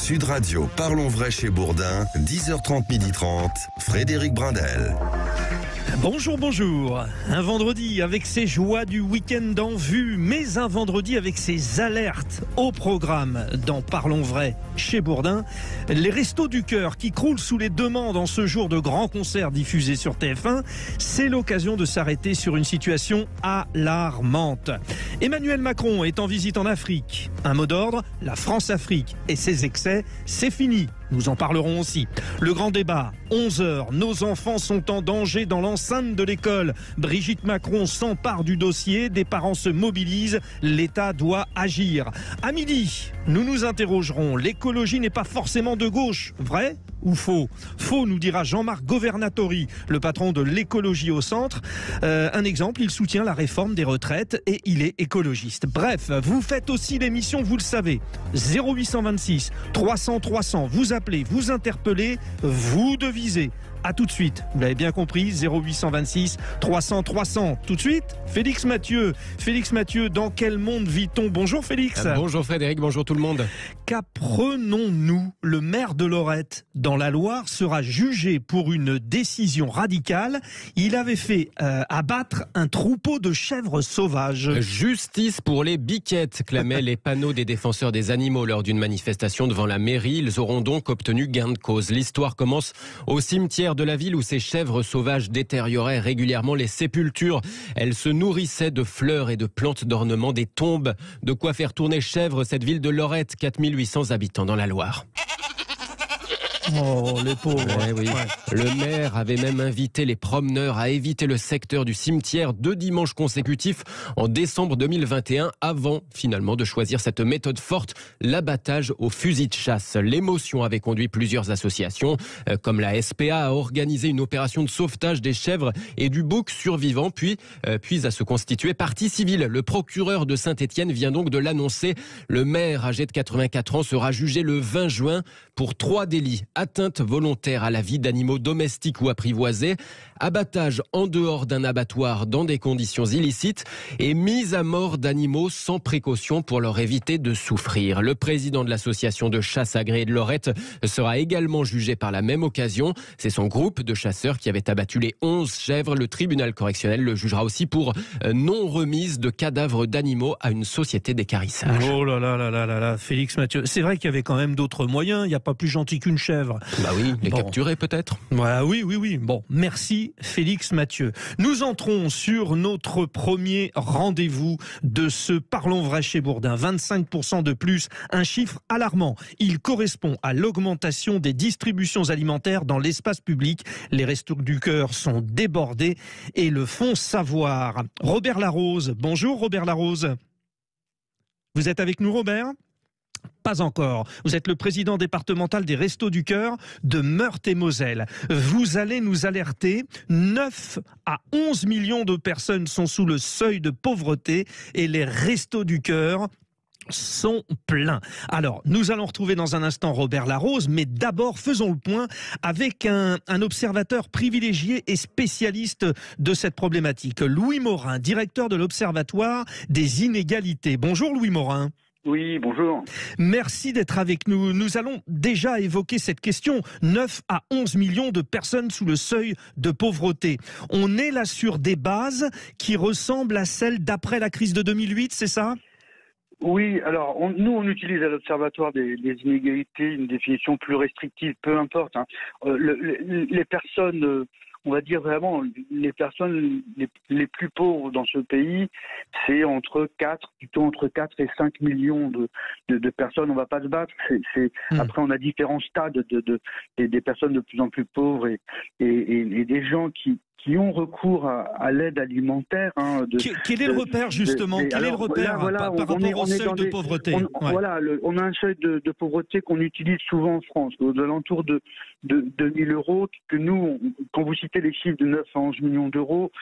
Sud Radio, Parlons Vrai chez Bourdin, 10h30, 12h30, Frédéric Brindel. Bonjour, bonjour. Un vendredi avec ses joies du week-end en vue, mais un vendredi avec ses alertes au programme dans Parlons Vrai chez Bourdin. Les Restos du Cœur qui croulent sous les demandes en ce jour de grands concerts diffusés sur TF1, c'est l'occasion de s'arrêter sur une situation alarmante. Emmanuel Macron est en visite en Afrique. Un mot d'ordre, la France-Afrique et ses excès, c'est fini. Nous en parlerons aussi. Le grand débat, 11h, nos enfants sont en danger dans l'enceinte de l'école. Brigitte Macron s'empare du dossier, des parents se mobilisent, l'État doit agir. À midi, nous nous interrogerons, l'écologie n'est pas forcément de gauche, vrai ou faux? Faux, nous dira Jean-Marc Governatori, le patron de l'écologie au centre. Un exemple, il soutient la réforme des retraites et il est écologiste. Bref, vous faites aussi l'émission, vous le savez. 0826 300 300, vous appelez, vous interpellez, vous devisez. A tout de suite, vous l'avez bien compris, 0826 300 300. Tout de suite, Félix Mathieu. Félix Mathieu, dans quel monde vit-on? Bonjour Félix. Bonjour Frédéric, bonjour tout le monde. Qu'apprenons-nous? Le maire de Lorette, dans la Loire, sera jugé pour une décision radicale. Il avait fait abattre un troupeau de chèvres sauvages. Justice pour les biquettes, clamaient les panneaux des défenseurs des animaux lors d'une manifestation devant la mairie. Ils auront donc obtenu gain de cause. L'histoire commence au cimetière de la ville où ces chèvres sauvages détérioraient régulièrement les sépultures. Elles se nourrissaient de fleurs et de plantes d'ornement, des tombes. De quoi faire tourner chèvres, cette ville de Lorette, 4800 habitants dans la Loire. Oh, les pauvres. Oui. Le maire avait même invité les promeneurs à éviter le secteur du cimetière 2 dimanches consécutifs en décembre 2021 avant finalement de choisir cette méthode forte, l'abattage au fusil de chasse. L'émotion avait conduit plusieurs associations comme la SPA à organiser une opération de sauvetage des chèvres et du bouc survivant puis à se constituer partie civile. Le procureur de Saint-Étienne vient donc de l'annoncer. Le maire âgé de 84 ans sera jugé le 20 juin pour 3 délits. Atteinte volontaire à la vie d'animaux domestiques ou apprivoisés, abattage en dehors d'un abattoir dans des conditions illicites et mise à mort d'animaux sans précaution pour leur éviter de souffrir. Le président de l'association de chasse agréée de Lorette sera également jugé par la même occasion. C'est son groupe de chasseurs qui avait abattu les 11 chèvres. Le tribunal correctionnel le jugera aussi pour non-remise de cadavres d'animaux à une société d'équarrissage. Oh là là là là là là, Félix Mathieu. C'est vrai qu'il y avait quand même d'autres moyens. Il n'y a pas plus gentil qu'une chèvre. Bah oui, les capturer peut-être. Ouais, oui. Bon, merci Félix Mathieu. Nous entrons sur notre premier rendez-vous de ce Parlons Vrai chez Bourdin. 25% de plus, un chiffre alarmant. Il correspond à l'augmentation des distributions alimentaires dans l'espace public. Les Restos du Cœur sont débordés et le font savoir. Robert Larose. Bonjour Robert Larose. Vous êtes avec nous Robert ? Pas encore. Vous êtes le président départemental des Restos du Cœur de Meurthe-et-Moselle. Vous allez nous alerter. 9 à 11 millions de personnes sont sous le seuil de pauvreté et les Restos du Cœur sont pleins. Alors, nous allons retrouver dans un instant Robert Larose, mais d'abord, faisons le point avec un observateur privilégié et spécialiste de cette problématique. Louis Morin, directeur de l'Observatoire des inégalités. Bonjour Louis Morin. Oui, bonjour. Merci d'être avec nous. Nous allons déjà évoquer cette question. 9 à 11 millions de personnes sous le seuil de pauvreté. On est là sur des bases qui ressemblent à celles d'après la crise de 2008, c'est ça ? Oui, alors nous on utilise à l'Observatoire des inégalités une définition plus restrictive, peu importe. Les personnes... on va dire vraiment, les personnes les plus pauvres dans ce pays, c'est plutôt entre 4 et 5 millions de personnes. On ne va pas se battre. Après, on a différents stades des personnes de plus en plus pauvres et des gens qui ont recours à l'aide alimentaire. Quel est le repère, justement? Quel est le repère par rapport au seuil de pauvreté? On a un seuil de pauvreté qu'on utilise souvent en France, aux alentours de 2 000 euros, que nous, quand vous citez les chiffres de 9 à 11 millions d'euros,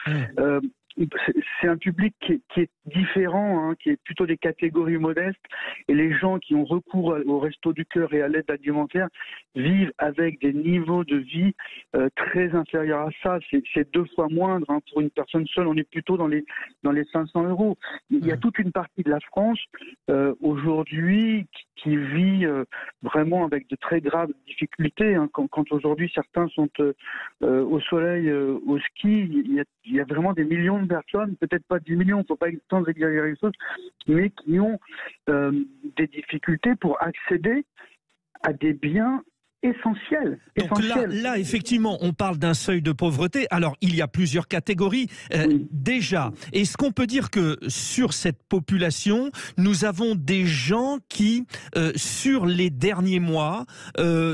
c'est un public qui est différent, hein, qui est plutôt des catégories modestes. Et les gens qui ont recours au Resto du Cœur et à l'aide alimentaire vivent avec des niveaux de vie très inférieurs à ça. C'est 2 fois moindre, hein, pour une personne seule. On est plutôt dans les 500 €. Il y a toute une partie de la France aujourd'hui qui vit vraiment avec de très graves difficultés, hein. Quand aujourd'hui certains sont au soleil, au ski, il y a vraiment des millions de personnes, peut-être pas 10 millions, il ne faut pas tant exagérer les choses, mais qui ont des difficultés pour accéder à des biens essentiels. Donc là, effectivement, on parle d'un seuil de pauvreté. Alors, il y a plusieurs catégories. Oui. Déjà, est-ce qu'on peut dire que sur cette population, nous avons des gens qui, sur les derniers mois,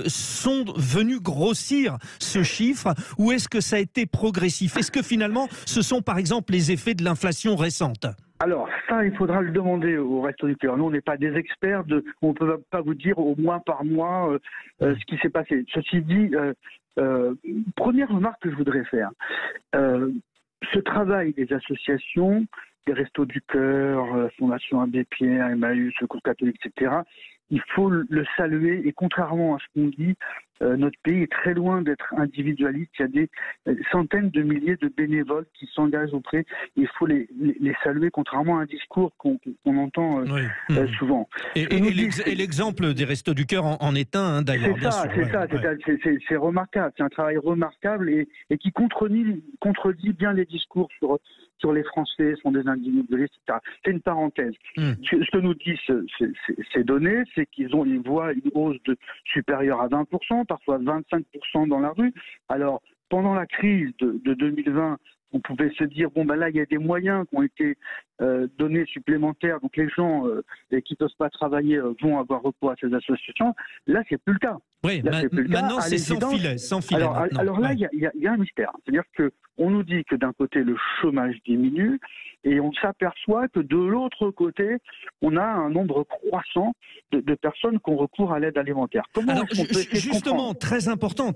sont venus grossir ce chiffre, ou est-ce que ça a été progressif? Est-ce que finalement, ce sont par exemple les effets de l'inflation récente? Alors ça, il faudra le demander au Resto du Cœur. Nous, on n'est pas des experts, on ne peut pas vous dire au mois par mois ce qui s'est passé. Ceci dit, première remarque que je voudrais faire, ce travail des associations, des Restos du Cœur, la Fondation Abbé Pierre, Emmaüs, Secours catholique, etc., il faut le saluer, et contrairement à ce qu'on dit, notre pays est très loin d'être individualiste. Il y a des centaines de milliers de bénévoles qui s'engagent auprès. Il faut les saluer, contrairement à un discours qu'on entend souvent. Et l'exemple des Restos du Cœur en est un, hein, d'ailleurs. C'est remarquable. C'est un travail remarquable et qui contredit bien les discours sur les Français sont des individualistes, etc. C'est une parenthèse. Ce que nous disent ces données, c'est qu'ils voient une hausse supérieure à 20%, parfois 25% dans la rue. Alors, pendant la crise de 2020, on pouvait se dire, là, il y a des moyens qui ont été donnés supplémentaires, donc les gens qui ne peuvent pas travailler vont avoir recours à ces associations. Là, c'est plus le cas. Oui, maintenant, c'est sans filet. Alors là, il y a un mystère. C'est-à-dire qu'on nous dit que d'un côté, le chômage diminue, et on s'aperçoit que de l'autre côté, on a un nombre croissant de personnes qui ont recours à l'aide alimentaire. Alors, justement, très important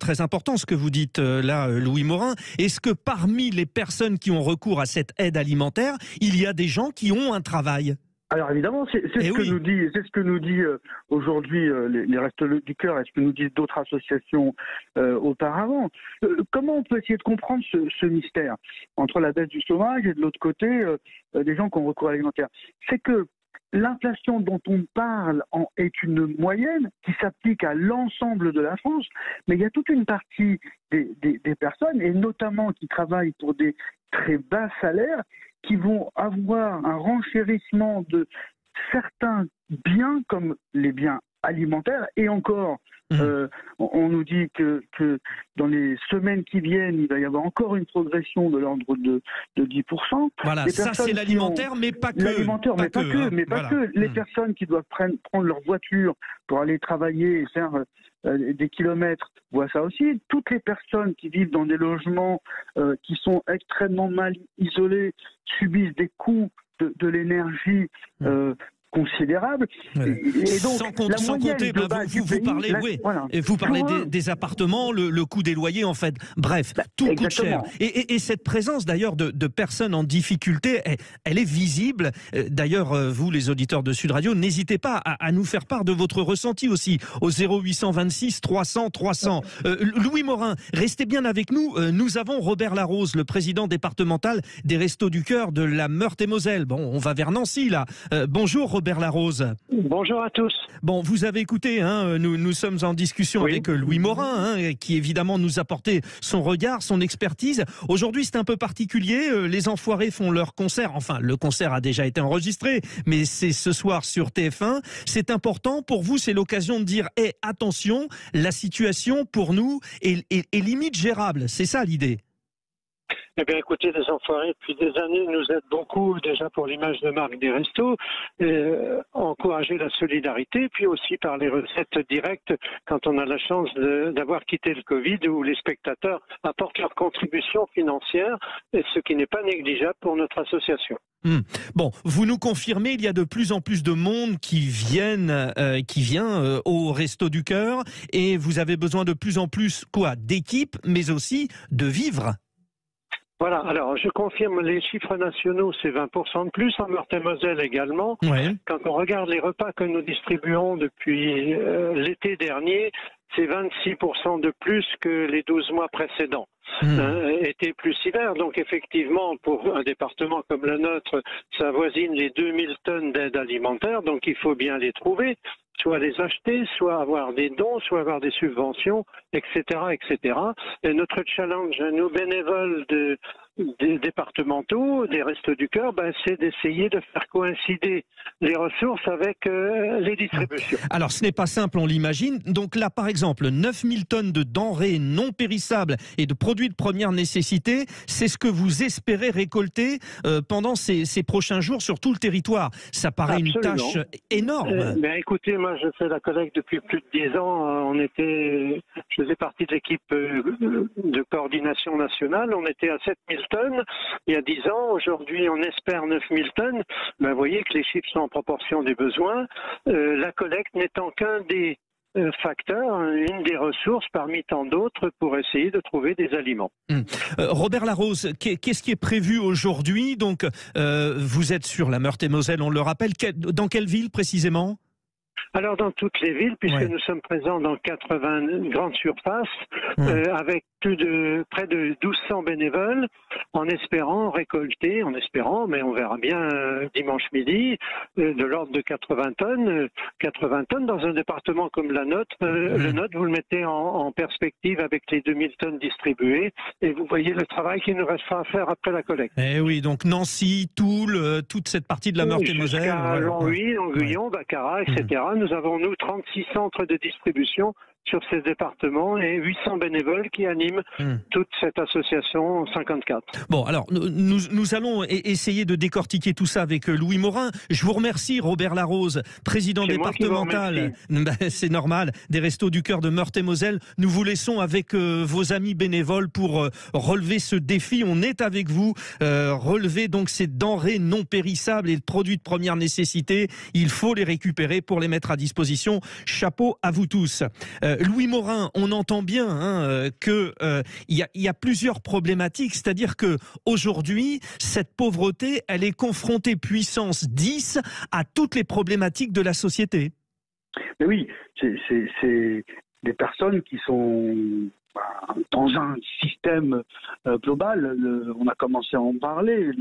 ce que vous dites là, Louis Morin. Est-ce que parmi les personnes qui ont recours à cette aide alimentaire, il y a des gens qui ont un travail ? Alors évidemment, c'est ce que nous dit aujourd'hui les Restos du Cœur et ce que nous disent d'autres associations auparavant. Comment on peut essayer de comprendre ce mystère entre la baisse du chômage et de l'autre côté des gens qui ont recours à l'alimentaire? C'est que l'inflation dont on parle est une moyenne qui s'applique à l'ensemble de la France, mais il y a toute une partie des personnes, et notamment qui travaillent pour des très bas salaires, qui vont avoir un renchérissement de certains biens comme les biens alimentaires. Et encore, on nous dit que dans les semaines qui viennent, il va y avoir encore une progression de l'ordre de 10%. Voilà, ça c'est l'alimentaire, mais pas que. L'alimentaire, mais pas que. Les personnes qui doivent prendre leur voiture pour aller travailler et faire des kilomètres voient ça aussi. Toutes les personnes qui vivent dans des logements qui sont extrêmement mal isolés subissent des coûts de l'énergie considérable. Et donc, sans compter, vous parlez des appartements, le coût des loyers, en fait. Bref, tout coûte cher. Et cette présence, d'ailleurs, de personnes en difficulté, elle est visible. D'ailleurs, vous, les auditeurs de Sud Radio, n'hésitez pas à nous faire part de votre ressenti aussi, au 0826 300 300. Louis Morin, restez bien avec nous. Nous avons Robert Larose, le président départemental des Restos du Cœur de la Meurthe-et-Moselle. Bon, on va vers Nancy, là. Bonjour, Robert Larose. Bonjour à tous. Bon, vous avez écouté, hein, nous sommes en discussion avec Louis Morin, hein, qui évidemment nous a apporté son regard, son expertise. Aujourd'hui, c'est un peu particulier. Les Enfoirés font leur concert. Enfin, le concert a déjà été enregistré, mais c'est ce soir sur TF1. C'est important pour vous, c'est l'occasion de dire attention, la situation pour nous est limite gérable. C'est ça l'idée. Eh bien, écoutez, les Enfoirés, depuis des années, nous aident beaucoup, déjà pour l'image de marque des restos, encourager la solidarité, puis aussi par les recettes directes, quand on a la chance d'avoir quitté le Covid, où les spectateurs apportent leur contribution financière, et ce qui n'est pas négligeable pour notre association. Bon, vous nous confirmez, il y a de plus en plus de monde qui vient au Resto du Cœur, et vous avez besoin de plus en plus, d'équipes, mais aussi de vivres. Voilà, alors je confirme, les chiffres nationaux, c'est 20% de plus, en Meurthe-et-Moselle également. Ouais. Quand on regarde les repas que nous distribuons depuis l'été dernier, c'est 26% de plus que les 12 mois précédents. Été plus hiver, donc effectivement, pour un département comme le nôtre, ça avoisine les 2000 tonnes d'aide alimentaire, donc il faut bien les trouver, soit les acheter, soit avoir des dons, soit avoir des subventions, etc., etc. Et notre challenge, nous bénévoles des départementaux, des Restos du Cœur, c'est d'essayer de faire coïncider les ressources avec les distributions. Alors, ce n'est pas simple, on l'imagine. Donc là, par exemple, 9000 tonnes de denrées non périssables et de produits de première nécessité, c'est ce que vous espérez récolter pendant ces prochains jours sur tout le territoire. Ça paraît Absolument. Une tâche énorme. Écoutez, moi, je fais la collecte depuis plus de 10 ans. Je faisais partie de l'équipe de coordination nationale. On était à 7000 tonnes il y a 10 ans. Aujourd'hui, on espère 9000 tonnes. Vous voyez que les chiffres sont en proportion des besoins. La collecte n'étant qu'un des facteurs, une des ressources parmi tant d'autres pour essayer de trouver des aliments. Robert Larose, qu'est-ce qui est prévu aujourd'hui? Donc, vous êtes sur la Meurthe-et-Moselle, on le rappelle. Dans quelle ville précisément? Alors dans toutes les villes, puisque nous sommes présents dans 80 grandes surfaces, avec près de 1200 bénévoles, en espérant, mais on verra bien dimanche midi, de l'ordre de 80 tonnes dans un département comme le nôtre, vous le mettez en perspective avec les 2000 tonnes distribuées, et vous voyez le travail qu'il nous restera à faire après la collecte. Eh oui, donc Nancy, Toul, toute cette partie de la Meurthe-et-Moselle. Jusqu'à Longwy, Longuyon, Baccarat, etc. Nous avons, 36 centres de distribution sur ces départements et 800 bénévoles qui animent toute cette association 54. Bon, alors, nous allons essayer de décortiquer tout ça avec Louis Morin. Je vous remercie, Robert Larose, président départemental, c'est normal, des Restos du Cœur de Meurthe-et-Moselle. Nous vous laissons avec vos amis bénévoles pour relever ce défi. On est avec vous. Relever donc ces denrées non périssables et produits de première nécessité. Il faut les récupérer pour les mettre à disposition. Chapeau à vous tous. Louis Morin, on entend bien qu'il y a plusieurs problématiques, c'est-à-dire que aujourd'hui, cette pauvreté, elle est confrontée puissance 10 à toutes les problématiques de la société. Mais oui, c'est des personnes qui sont dans un système global. On a commencé à en parler,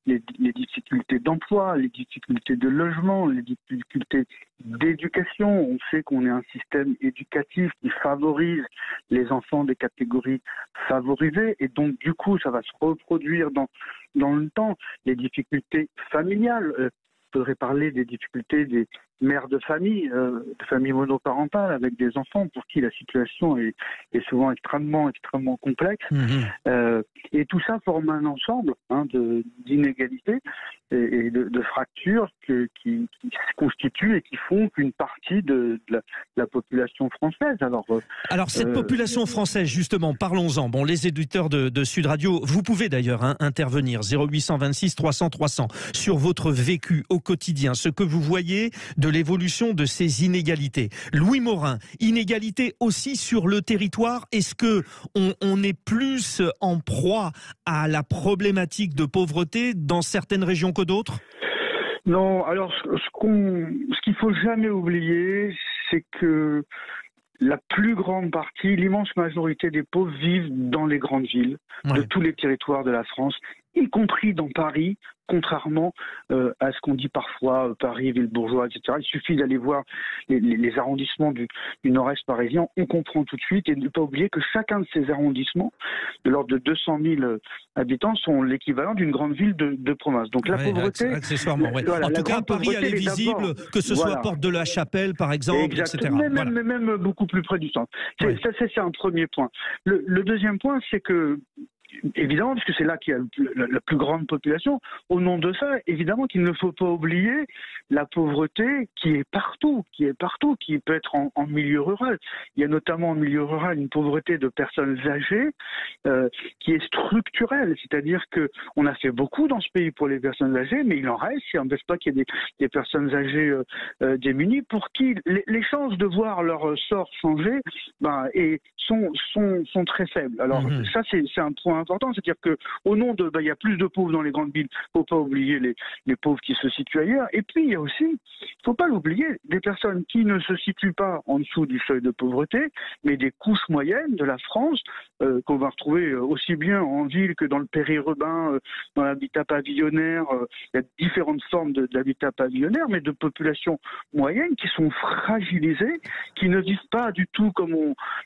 les difficultés d'emploi, les difficultés de logement, les difficultés d'éducation. On sait qu'on est un système éducatif qui favorise les enfants des catégories favorisées, et donc du coup ça va se reproduire dans le temps. Les difficultés familiales, il faudrait parler des difficultés des mères de famille monoparentales avec des enfants pour qui la situation est souvent extrêmement complexe. Et tout ça forme un ensemble d'inégalités et de fractures qui se constituent et qui font qu'une partie de la population française. Alors cette population française, justement, parlons-en. Bon, les éditeurs de Sud Radio, vous pouvez d'ailleurs intervenir 0826 300 300 sur votre vécu au quotidien, ce que vous voyez de l'évolution de ces inégalités. Louis Morin, inégalités aussi sur le territoire. Est-ce que on est plus en proie à la problématique de pauvreté dans certaines régions que d'autres? Non, alors ce qu'il faut jamais oublier, c'est que la plus grande partie, l'immense majorité des pauvres vivent dans les grandes villes de tous les territoires de la France, y compris dans Paris, contrairement à ce qu'on dit parfois, Paris, Ville-Bourgeois, etc. Il suffit d'aller voir les arrondissements du nord-est parisien, on comprend tout de suite, et ne pas oublier que chacun de ces arrondissements, de l'ordre de 200 000 habitants, sont l'équivalent d'une grande ville de province. Donc la pauvreté... Accessoirement, oui. En tout cas, Paris, elle est visible, que ce soit Porte de la Chapelle, par exemple, etc. Mais même beaucoup plus près du centre. Ça, c'est un premier point. Le deuxième point, c'est que évidemment, puisque c'est là qu'il y a la plus grande population, au nom de ça, évidemment qu'il ne faut pas oublier la pauvreté qui est partout, qui peut être en milieu rural. Il y a notamment en milieu rural une pauvreté de personnes âgées qui est structurelle, c'est-à-dire qu'on a fait beaucoup dans ce pays pour les personnes âgées, mais il en reste, il n'empêche pas qu'il y ait des personnes âgées démunies pour qui les chances de voir leur sort changer sont très faibles. Alors ça, c'est un point important. C'est-à-dire que au nom de, il y a plus de pauvres dans les grandes villes, faut pas oublier les pauvres qui se situent ailleurs. Et puis il y a aussi, faut pas l'oublier, des personnes qui ne se situent pas en dessous du seuil de pauvreté, mais des couches moyennes de la France qu'on va retrouver aussi bien en ville que dans le périurbain, dans l'habitat pavillonnaire. Il y a différentes formes d'habitat pavillonnaire, mais de populations moyennes qui sont fragilisées, qui ne vivent pas du tout comme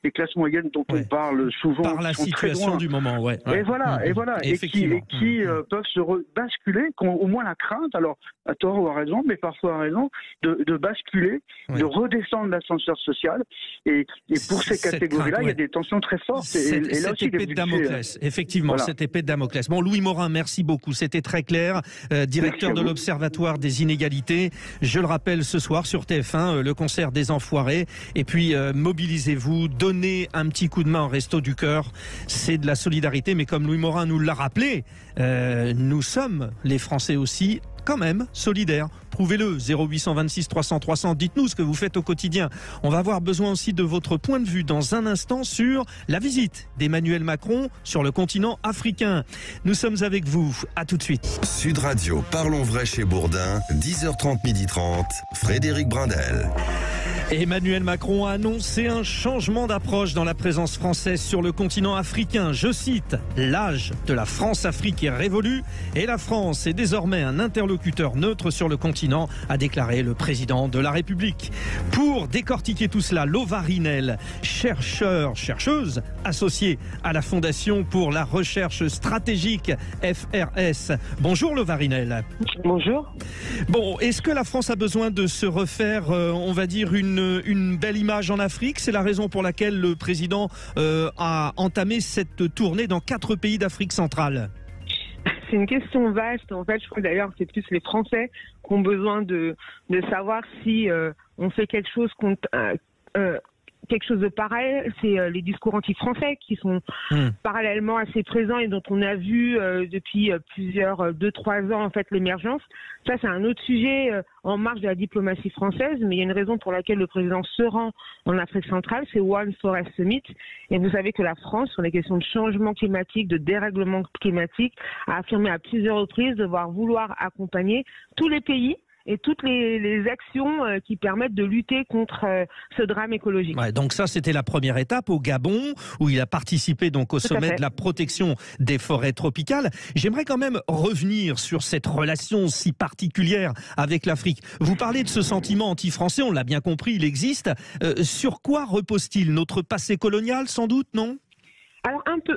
les classes moyennes dont on parle souvent. Par la situation du moment, ouais. Et voilà, et qui peuvent se basculer, qui ont au moins la crainte, alors à tort ou à raison, mais parfois à raison, de basculer, de redescendre l'ascenseur social. Et pour ces catégories-là, il y a des tensions très fortes. Et là aussi, épée de Damoclès, effectivement, cette épée de Damoclès. Bon, Louis Morin, merci beaucoup, c'était très clair, directeur de l'Observatoire des inégalités. Je le rappelle, ce soir sur TF1, le concert des Enfoirés. Et puis, mobilisez-vous, donnez un petit coup de main au Resto du Cœur. C'est de la solidarité, mais comme Louis Morin nous l'a rappelé, nous sommes, les Français aussi, quand même solidaires. Prouvez-le, 0826 300 300. Dites-nous ce que vous faites au quotidien. On va avoir besoin aussi de votre point de vue dans un instant sur la visite d'Emmanuel Macron sur le continent africain. Nous sommes avec vous. À tout de suite. Sud Radio, Parlons Vrai chez Bourdin, 10h30, 12h30, Frédéric Brindel. Emmanuel Macron a annoncé un changement d'approche dans la présence française sur le continent africain. Je cite, « L'âge de la France-Afrique est révolu et la France est désormais un interlocuteur neutre sur le continent », a déclaré le président de la République. Pour décortiquer tout cela, Lova Rinel, chercheuse associée à la Fondation pour la recherche stratégique FRS. Bonjour Lova Rinel. Bonjour. Bon, est-ce que la France a besoin de se refaire, on va dire, une belle image en Afrique? C'est la raison pour laquelle le président a entamé cette tournée dans 4 pays d'Afrique centrale. C'est une question vaste. En fait, je crois d'ailleurs que c'est plus les Français qui ont besoin de savoir si on fait quelque chose contre... quelque chose de pareil, c'est les discours anti-français qui sont parallèlement assez présents et dont on a vu depuis 2-3 ans en fait l'émergence. Ça, c'est un autre sujet en marge de la diplomatie française, mais il y a une raison pour laquelle le président se rend en Afrique centrale, c'est One Forest Summit. Et vous savez que la France, sur les questions de changement climatique, de dérèglement climatique, a affirmé à plusieurs reprises devoir vouloir accompagner tous les pays et toutes les actions qui permettent de lutter contre ce drame écologique. Ouais, donc ça, c'était la première étape au Gabon, où il a participé donc au sommet de la protection des forêts tropicales. J'aimerais quand même revenir sur cette relation si particulière avec l'Afrique. Vous parlez de ce sentiment anti-français, on l'a bien compris, il existe. Sur quoi repose-t-il? Notre passé colonial, sans doute, non? Alors un peu,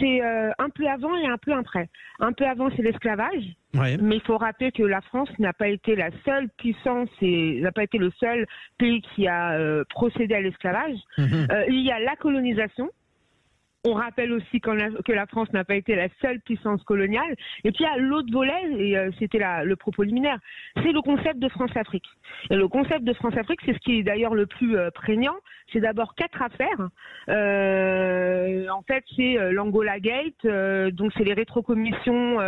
c'est un peu avant et un peu après. Un peu avant, c'est l'esclavage. Ouais. Mais il faut rappeler que la France n'a pas été la seule puissance et n'a pas été le seul pays qui a procédé à l'esclavage. Il y a la colonisation. On rappelle aussi que la France n'a pas été la seule puissance coloniale. Et puis il y a l'autre volet, et c'était le propos liminaire, c'est le concept de France-Afrique. Et le concept de France-Afrique, c'est ce qui est d'ailleurs le plus prégnant. C'est d'abord 4 affaires. En fait, c'est l'Angola Gate, donc c'est les rétrocommissions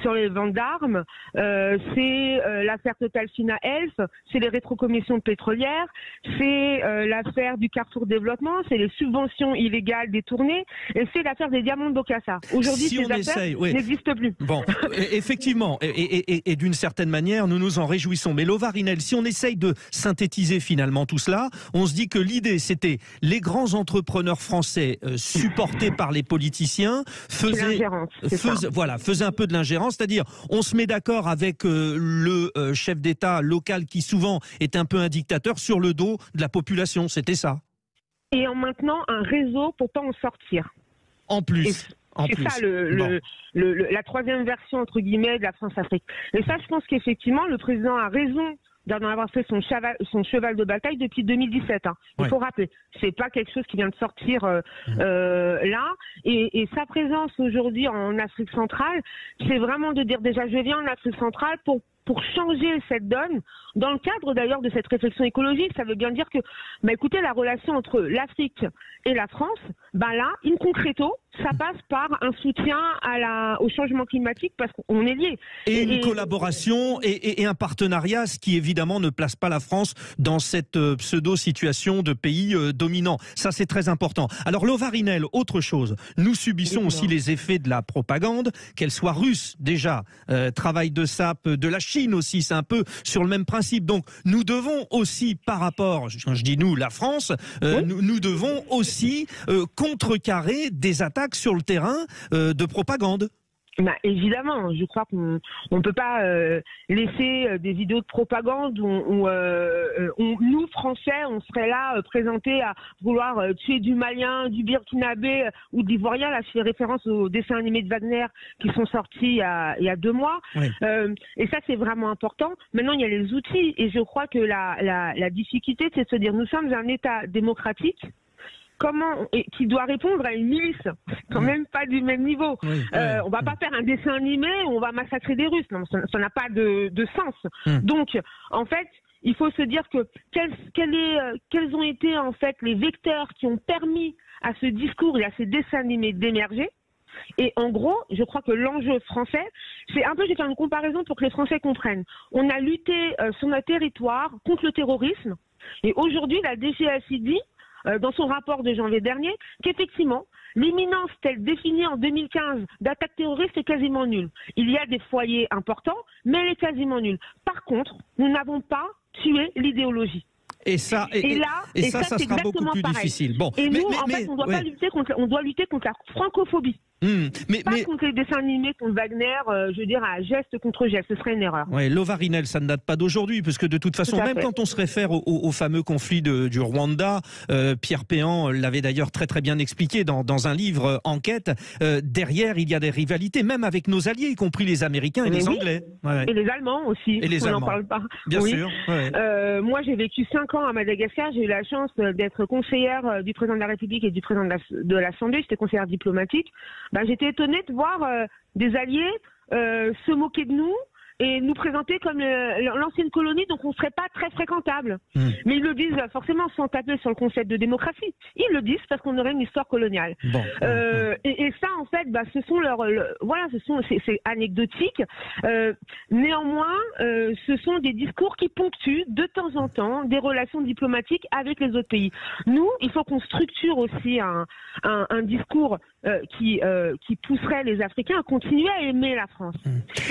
sur les ventes d'armes, c'est l'affaire Total Fina Health, c'est les rétrocommissions pétrolières, c'est l'affaire du Carrefour Développement, c'est les subventions illégales détournées, et c'est l'affaire des diamants de Bokassa. Aujourd'hui, si ces affaires n'existent plus. Bon, effectivement, et d'une certaine manière, nous nous en réjouissons. Mais Lova Rinel, si on essaye de synthétiser finalement tout cela, on se dit que l'idée, c'était les grands entrepreneurs français supportés par les politiciens faisaient un peu de l'ingérence, c'est-à-dire on se met d'accord avec le chef d'État local qui souvent est un peu un dictateur sur le dos de la population, c'était ça. Et en maintenant un réseau pour pas en sortir. En plus. C'est ça la troisième version entre guillemets de la France-Afrique. Et ça, je pense qu'effectivement, le président a raison d'en avoir fait son cheval de bataille depuis 2017. Il faut rappeler, c'est pas quelque chose qui vient de sortir là. Et sa présence aujourd'hui en Afrique centrale, c'est vraiment de dire déjà, je viens en Afrique centrale pour changer cette donne, dans le cadre d'ailleurs de cette réflexion écologique. Ça veut bien dire que, écoutez, la relation entre l'Afrique et la France, là, in concreto, ça passe par un soutien au changement climatique parce qu'on est liés. Et une collaboration et un partenariat, ce qui évidemment ne place pas la France dans cette pseudo-situation de pays dominant. Ça, c'est très important. Alors, Lovarinel, autre chose. Nous subissons aussi les effets de la propagande, qu'elle soit russe déjà, travail de sape de la Chine aussi, c'est un peu sur le même principe. Donc, nous devons aussi, par rapport, quand je dis nous, la France, nous devons aussi contrecarrer des attaques sur le terrain de propagande. Bah, évidemment, je crois qu'on ne peut pas laisser des vidéos de propagande où nous, Français, on serait là présentés à vouloir tuer du Malien, du Burkinabé ou de l'Ivoirien. Là, je fais référence aux dessins animés de Wagner qui sont sortis il y a 2 mois. Oui. Et ça, c'est vraiment important. Maintenant, il y a les outils. Et je crois que la difficulté, c'est de se dire, nous sommes un État démocratique. Qui doit répondre à une milice, quand même pas du même niveau. On va pas faire un dessin animé où on va massacrer des Russes. Non, ça n'a pas de sens. Donc, en fait, il faut se dire que quels ont été en fait les vecteurs qui ont permis à ce discours et à ces dessins animés d'émerger. Et en gros, je crois que l'enjeu français, c'est un peu, je vais faire une comparaison pour que les Français comprennent. On a lutté sur notre territoire contre le terrorisme, et aujourd'hui, la DGSI dit dans son rapport de janvier dernier, qu'effectivement, l'imminence telle définie en 2015 d'attaque terroriste est quasiment nulle. Il y a des foyers importants, mais elle est quasiment nulle. Par contre, nous n'avons pas tué l'idéologie. Et ça sera beaucoup plus difficile. Bon, et nous, en fait, on doit lutter contre la francophobie. Pas contre les dessins animés contre Wagner, je veux dire, à geste contre geste, ce serait une erreur. Oui, Lovarinel, ça ne date pas d'aujourd'hui, puisque de toute façon, même quand on se réfère au fameux conflit du Rwanda, Pierre Péan l'avait d'ailleurs très très bien expliqué dans un livre Enquête, derrière il y a des rivalités, même avec nos alliés, y compris les Américains et les Anglais. Et les Allemands aussi, et les Allemands. On n'en parle pas. Bien sûr. Moi, j'ai vécu 5 ans à Madagascar, j'ai eu la chance d'être conseillère du président de la République et du président de l'Assemblée, j'étais conseillère diplomatique. J'étais étonnée de voir des alliés se moquer de nous et nous présenter comme l'ancienne colonie, donc on ne serait pas très fréquentable. Mais ils le disent forcément sans taper sur le concept de démocratie. Ils le disent parce qu'on aurait une histoire coloniale. Bon. Et ça, en fait, ce sont c'est anecdotique. Néanmoins, ce sont des discours qui ponctuent de temps en temps des relations diplomatiques avec les autres pays. Nous, il faut qu'on structure aussi un discours qui pousserait les Africains à continuer à aimer la France.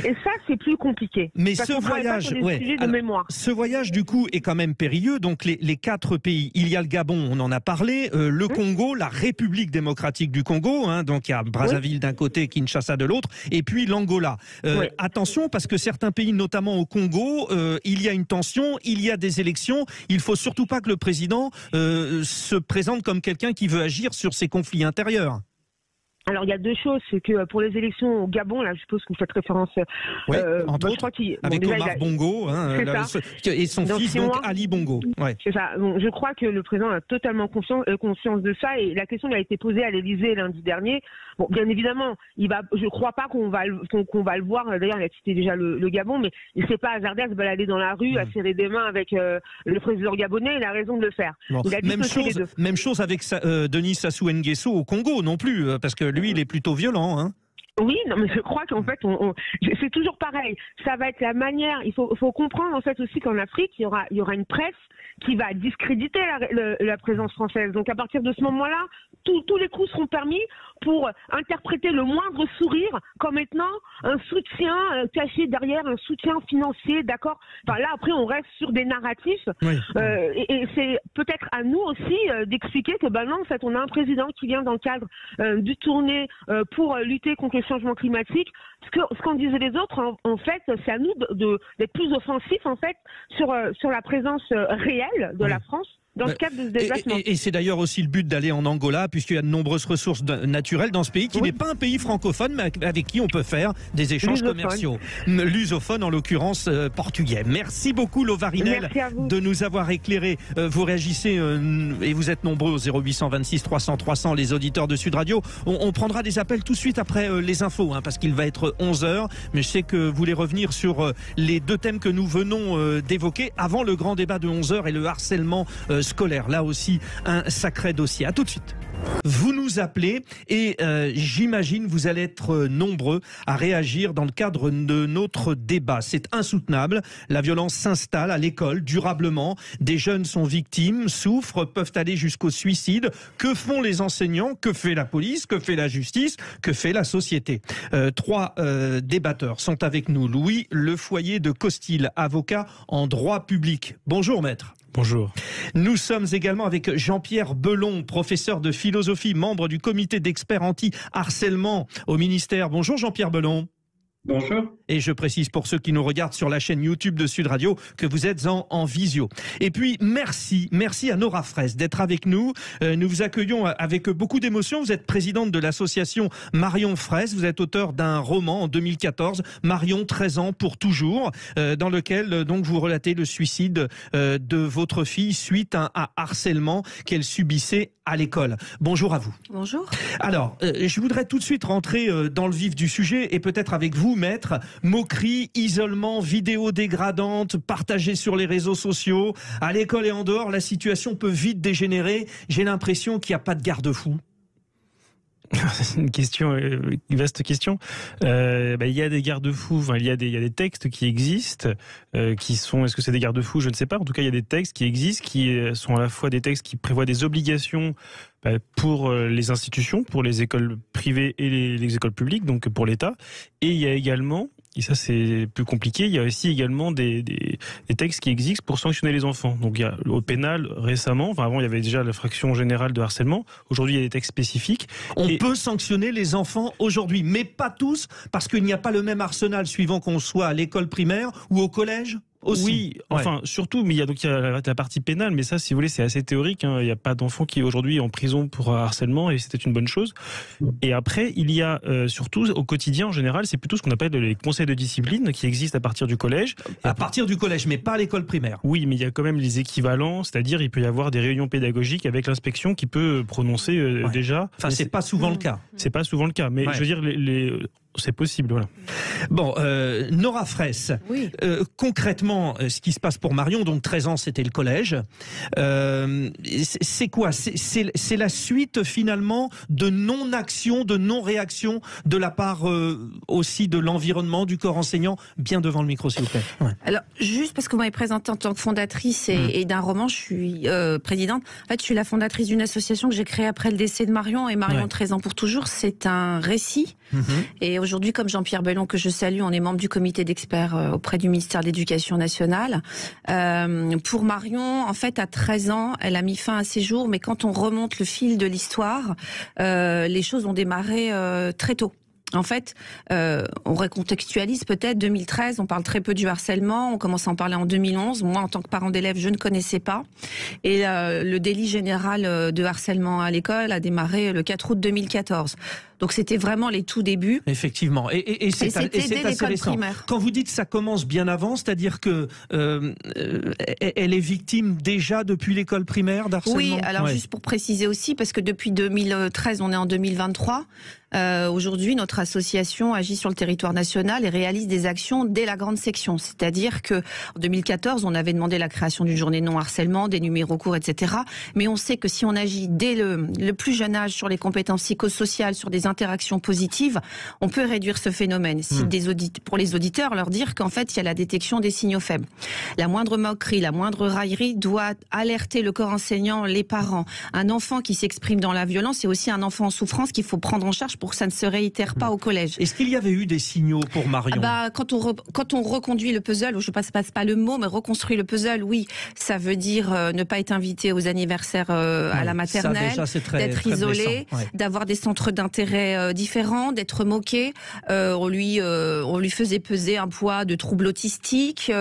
Et ça, c'est plus compliqué. Mais ce voyage, du coup, est quand même périlleux. Donc, les 4 pays, il y a le Gabon, on en a parlé, le Congo, la République démocratique du Congo, donc il y a Brazzaville d'un côté, Kinshasa de l'autre, et puis l'Angola. Attention, parce que certains pays, notamment au Congo, il y a une tension, il y a des élections. Il faut surtout pas que le président se présente comme quelqu'un qui veut agir sur ces conflits intérieurs. Alors il y a 2 choses, c'est que pour les élections au Gabon, là je suppose que vous faites référence entre autre, avec Omar Bongo et son fils donc Ali Bongo. C'est ça. Donc, je crois que le président a totalement conscience de ça, et la question lui a été posée à l'Élysée lundi dernier. Bon, bien évidemment, je crois pas qu'on va le voir. D'ailleurs, il a cité déjà le Gabon, mais il s'est pas hasardé à se balader dans la rue, à serrer des mains avec le président gabonais. Il a raison de le faire. Bon. Il a même chose avec Denis Sassou Nguesso au Congo non plus, parce que lui, il est plutôt violent, Oui, non, mais je crois qu'en fait, c'est toujours pareil. Ça va être la manière. Il faut comprendre en fait aussi qu'en Afrique, il y aura une presse qui va discréditer la présence française. Donc à partir de ce moment-là, tous les coups seront permis pour interpréter le moindre sourire comme étant un soutien caché derrière un soutien financier, d'accord. Enfin là, après, on reste sur des narratifs. Et c'est peut-être à nous aussi d'expliquer que non, en fait, on a un président qui vient dans le cadre du tournée pour lutter contre le changement climatique. Ce qu'en disaient les autres, en fait, c'est à nous d'être plus offensifs en fait sur la présence réelle de la France dans le cadre de ce déplacement. Et c'est d'ailleurs aussi le but d'aller en Angola, puisqu'il y a de nombreuses ressources naturelles dans ce pays, qui n'est pas un pays francophone, mais avec qui on peut faire des échanges commerciaux. Lusophone, en l'occurrence portugais. Merci beaucoup, Lovarinel, de nous avoir éclairé. Vous réagissez, et vous êtes nombreux au 0826 300 300, les auditeurs de Sud Radio. On prendra des appels tout de suite après les infos, parce qu'il va être 11h, mais je sais que vous voulez revenir sur les 2 thèmes que nous venons d'évoquer avant le grand débat de 11h et le harcèlement scolaire. Là aussi, un sacré dossier. À tout de suite. Vous nous appelez et j'imagine vous allez être nombreux à réagir dans le cadre de notre débat. C'est insoutenable. La violence s'installe à l'école durablement. Des jeunes sont victimes, souffrent, peuvent aller jusqu'au suicide. Que font les enseignants? Que fait la police? Que fait la justice? Que fait la société? Trois débatteurs sont avec nous. Louis Lefoyer de Costil, avocat en droit public. Bonjour maître. Bonjour. Nous sommes également avec Jean-Pierre Belon, professeur de philosophie, membre du comité d'experts anti-harcèlement au ministère. Bonjour Jean-Pierre Belon. Bonjour. Et je précise pour ceux qui nous regardent sur la chaîne YouTube de Sud Radio que vous êtes en visio. Et puis merci à Nora Fraisse d'être avec nous. Nous vous accueillons avec beaucoup d'émotion. Vous êtes présidente de l'association Marion Fraisse. Vous êtes auteur d'un roman en 2014, Marion 13 ans pour toujours, dans lequel donc vous relatez le suicide de votre fille suite à un harcèlement qu'elle subissait à l'école. Bonjour à vous. Bonjour. Alors, je voudrais tout de suite rentrer dans le vif du sujet et peut-être avec vous, maître. Moquerie, isolement, vidéos dégradantes, partagées sur les réseaux sociaux. À l'école et en dehors, la situation peut vite dégénérer. J'ai l'impression qu'il n'y a pas de garde-fou. C'est une question, une vaste question. Il y a des garde-fous, il y a des textes qui existent, qui sont, est-ce que c'est des garde-fous? Je ne sais pas. En tout cas, il y a des textes qui existent, qui sont à la fois des textes qui prévoient des obligations pour les institutions, pour les écoles privées et les écoles publiques, donc pour l'État. Et il y a également, et ça c'est plus compliqué, il y a aussi également des textes qui existent pour sanctionner les enfants. Donc il y a au pénal récemment, avant il y avait déjà la fraction générale de harcèlement, aujourd'hui il y a des textes spécifiques. On peut sanctionner les enfants aujourd'hui, mais pas tous, parce qu'il n'y a pas le même arsenal suivant qu'on soit à l'école primaire ou au collège aussi. Oui, enfin surtout, mais il y a la partie pénale, mais ça si vous voulez c'est assez théorique, hein. Il n'y a pas d'enfants qui aujourd'hui en prison pour harcèlement et c'était une bonne chose. Et après il y a surtout au quotidien en général, c'est plutôt ce qu'on appelle les conseils de discipline qui existent à partir du collège. À partir du collège, mais pas à l'école primaire. Oui, mais il y a quand même les équivalents, c'est-à-dire il peut y avoir des réunions pédagogiques avec l'inspection qui peut prononcer déjà. Enfin c'est pas souvent le cas. C'est pas souvent le cas, mais je veux dire c'est possible, voilà. Bon, Nora Fraisse, oui. Concrètement, ce qui se passe pour Marion, donc 13 ans, c'était le collège. C'est quoi? C'est la suite finalement de non-action, de non-réaction de la part aussi de l'environnement, du corps enseignant, bien devant le micro, s'il vous plaît. Ouais. Alors, juste parce que vous m'avez présentée en tant que fondatrice et d'un roman, je suis présidente. En fait, je suis la fondatrice d'une association que j'ai créée après le décès de Marion, et Marion 13 ans pour toujours, c'est un récit. Et aujourd'hui, comme Jean-Pierre Belon, que je salue, on est membre du comité d'experts auprès du ministère de l'Éducation nationale. Pour Marion, en fait, à 13 ans, elle a mis fin à ses jours, mais quand on remonte le fil de l'histoire, les choses ont démarré très tôt. En fait, on recontextualise peut-être 2013, on parle très peu du harcèlement, on commence à en parler en 2011. Moi, en tant que parent d'élève, je ne connaissais pas. Et le délit général de harcèlement à l'école a démarré le 4 août 2014. Donc c'était vraiment les tout débuts. Effectivement. Et c'est assez récent. Primaire. Quand vous dites ça commence bien avant, c'est-à-dire que elle est victime déjà depuis l'école primaire d'harcèlement? Oui, alors juste pour préciser aussi, parce que depuis 2013, on est en 2023. Aujourd'hui, notre association agit sur le territoire national et réalise des actions dès la grande section. C'est-à-dire que en 2014, on avait demandé la création d'une journée non-harcèlement, des numéros courts, etc. Mais on sait que si on agit dès le plus jeune âge sur les compétences psychosociales, sur des interactions positives, on peut réduire ce phénomène. Si pour les auditeurs, leur dire qu'en fait, il y a la détection des signaux faibles. La moindre moquerie, la moindre raillerie doit alerter le corps enseignant, les parents. Un enfant qui s'exprime dans la violence, c'est aussi un enfant en souffrance qu'il faut prendre en charge pour que ça ne se réitère pas au collège. Est-ce qu'il y avait eu des signaux pour Marion? Quand on reconduit le puzzle, ou je passe pas le mot, mais reconstruit le puzzle, oui, ça veut dire ne pas être invité aux anniversaires à la maternelle, d'être isolé, d'avoir des centres d'intérêt différents, d'être moqué. On lui faisait peser un poids de trouble autistique.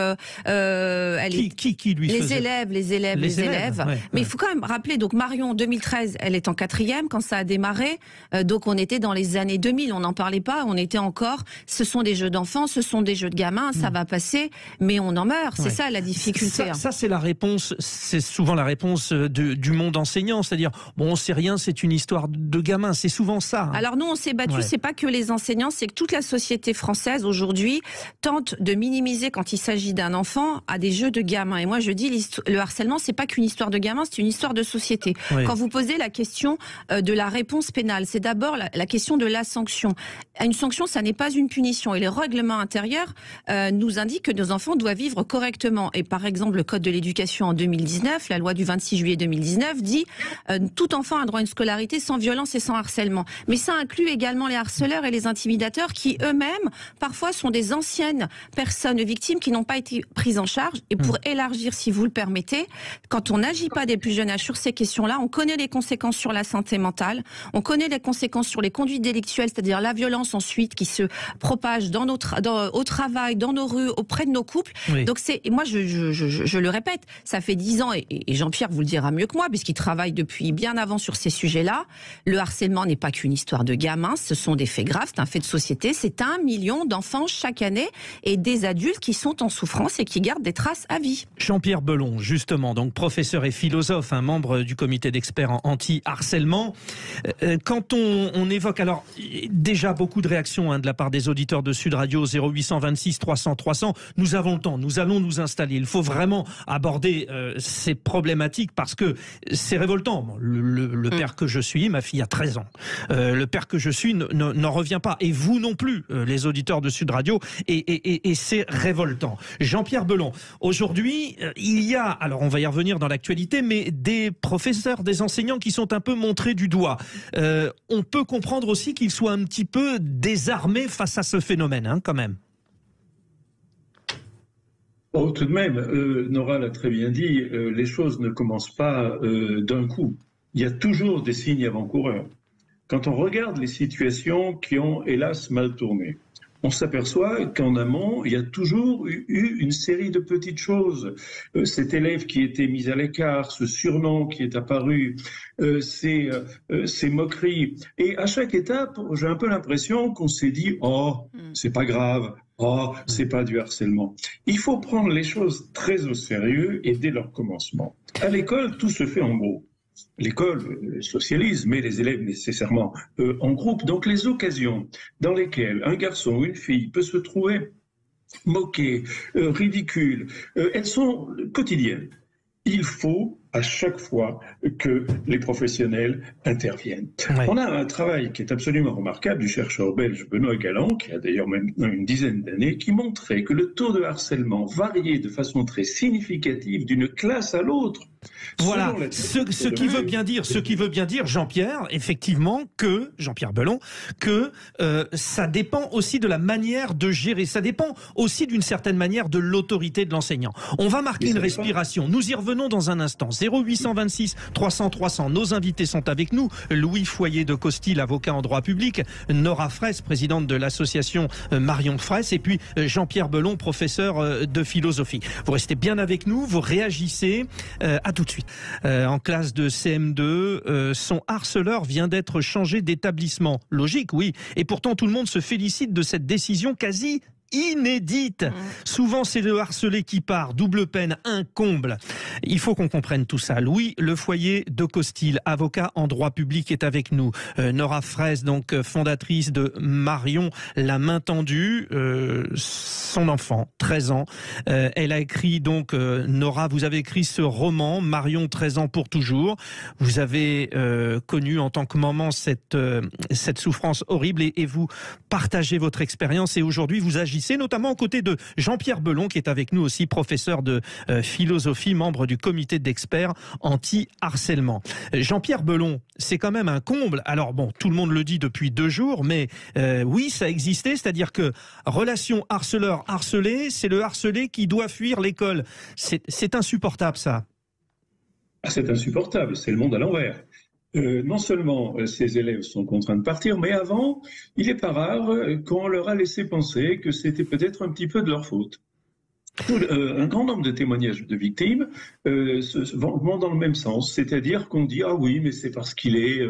Qui lui faisait? Les élèves. Ouais, mais il faut quand même rappeler, donc Marion, en 2013, elle est en 4e quand ça a démarré. Donc on était dans les années 2000, on n'en parlait pas, on était encore, ce sont des jeux d'enfants, ce sont des jeux de gamins, ça va passer, mais on en meurt. C'est ça la difficulté. Ça c'est la réponse, c'est souvent la réponse du monde enseignant, c'est-à-dire, bon, on sait rien, c'est une histoire de gamin, c'est souvent ça. Alors nous, on s'est battu, c'est pas que les enseignants, c'est que toute la société française aujourd'hui tente de minimiser quand il s'agit d'un enfant à des jeux de gamins. Et moi, je dis, le harcèlement, c'est pas qu'une histoire de gamins, c'est une histoire de société. Quand vous posez la question de la réponse pénale, c'est d'abord la question de la sanction. Une sanction, ça n'est pas une punition. Et le règlement intérieur nous indique que nos enfants doivent vivre correctement. Et par exemple, le Code de l'éducation en 2019, la loi du 26 juillet 2019 dit tout enfant a droit à une scolarité sans violence et sans harcèlement. Mais ça inclut également les harceleurs et les intimidateurs qui eux-mêmes parfois sont des anciennes personnes victimes qui n'ont pas été prises en charge. Et pour élargir, si vous le permettez, quand on n'agit pas dès plus jeune âge sur ces questions-là, on connaît les conséquences sur la santé mentale, on connaît les conséquences sur les conduites délictuelles, c'est-à-dire la violence ensuite qui se propage au travail, dans nos rues, auprès de nos couples. Donc moi je le répète, ça fait 10 ans, et Jean-Pierre vous le dira mieux que moi, puisqu'il travaille depuis bien avant sur ces sujets-là. Le harcèlement n'est pas qu'une histoire de gamins, ce sont des faits graves, c'est un fait de société, c'est 1 million d'enfants chaque année et des adultes qui sont en souffrance et qui gardent des traces à vie. Jean-Pierre Belon, justement, donc professeur et philosophe, un membre du comité d'experts en anti-harcèlement. Quand on évoque, alors déjà beaucoup de réactions de la part des auditeurs de Sud Radio 0826 300 300, nous avons le temps, nous allons nous installer. Il faut vraiment aborder ces problématiques parce que c'est révoltant. Bon, le père que je suis, ma fille a 13 ans. Le père que je suis n'en revient pas. Et vous non plus, les auditeurs de Sud Radio. Et c'est révoltant. Jean-Pierre Belon, aujourd'hui, il y a, alors on va y revenir dans l'actualité, mais des professeurs, des enseignants qui sont un peu montrés du doigt. On peut comprendre aussi qu'ils soient un petit peu désarmés face à ce phénomène, quand même. Oh, tout de même, Nora l'a très bien dit, les choses ne commencent pas d'un coup. Il y a toujours des signes avant-coureurs. Quand on regarde les situations qui ont, hélas, mal tourné, on s'aperçoit qu'en amont, il y a toujours eu une série de petites choses. Cet élève qui était mis à l'écart, ce surnom qui est apparu, ces moqueries. Et à chaque étape, j'ai un peu l'impression qu'on s'est dit « Oh, c'est pas grave ». Oh, c'est pas du harcèlement. Il faut prendre les choses très au sérieux et dès leur commencement. À l'école, tout se fait en groupe. L'école socialise, mais les élèves nécessairement en groupe. Donc les occasions dans lesquelles un garçon ou une fille peut se trouver moqué, ridicule, elles sont quotidiennes. Il faut à chaque fois que les professionnels interviennent. On a un travail qui est absolument remarquable du chercheur belge Benoît Galland, qui a d'ailleurs même une dizaine d'années, qui montrait que le taux de harcèlement variait de façon très significative d'une classe à l'autre. Voilà, ce qui veut bien dire, Jean-Pierre, effectivement, que, Jean-Pierre Belon, que ça dépend aussi de la manière de gérer, ça dépend aussi d'une certaine manière de l'autorité de l'enseignant. On va marquer une respiration, nous y revenons dans un instant. 0826 300 300, nos invités sont avec nous, Louis Foyer de Costil, avocat en droit public, Nora Fraisse, présidente de l'association Marion Fraisse, et puis Jean-Pierre Belon, professeur de philosophie. Vous restez bien avec nous, vous réagissez, à tout de suite. En classe de CM2, son harceleur vient d'être changé d'établissement. Logique, oui. Et pourtant, tout le monde se félicite de cette décision quasi inédite. Souvent, c'est le harcelé qui part. Double peine, un comble. Il faut qu'on comprenne tout ça. Louis Le Foyer de Costil, avocat en droit public, est avec nous. Nora Fraisse, donc fondatrice de Marion La Main Tendue, son enfant, 13 ans. Elle a écrit donc, Nora, vous avez écrit ce roman, Marion, 13 ans pour toujours. Vous avez connu en tant que maman cette souffrance horrible et vous partagez votre expérience et aujourd'hui vous agissez notamment aux côtés de Jean-Pierre Belon qui est avec nous aussi, professeur de philosophie, membre du comité d'experts anti-harcèlement. Jean-Pierre Belon, c'est quand même un comble. Alors bon, tout le monde le dit depuis 2 jours, mais oui, ça existait, c'est-à-dire que relation harceleur-harcelé, c'est le harcelé qui doit fuir l'école. C'est insupportable ça. Ah, c'est insupportable, c'est le monde à l'envers. Non seulement ces élèves sont contraints de partir, mais avant, il n'est pas rare qu'on leur a laissé penser que c'était peut-être un petit peu de leur faute. Un grand nombre de témoignages de victimes vont dans le même sens, c'est-à-dire qu'on dit « Ah oui, mais c'est parce qu'il est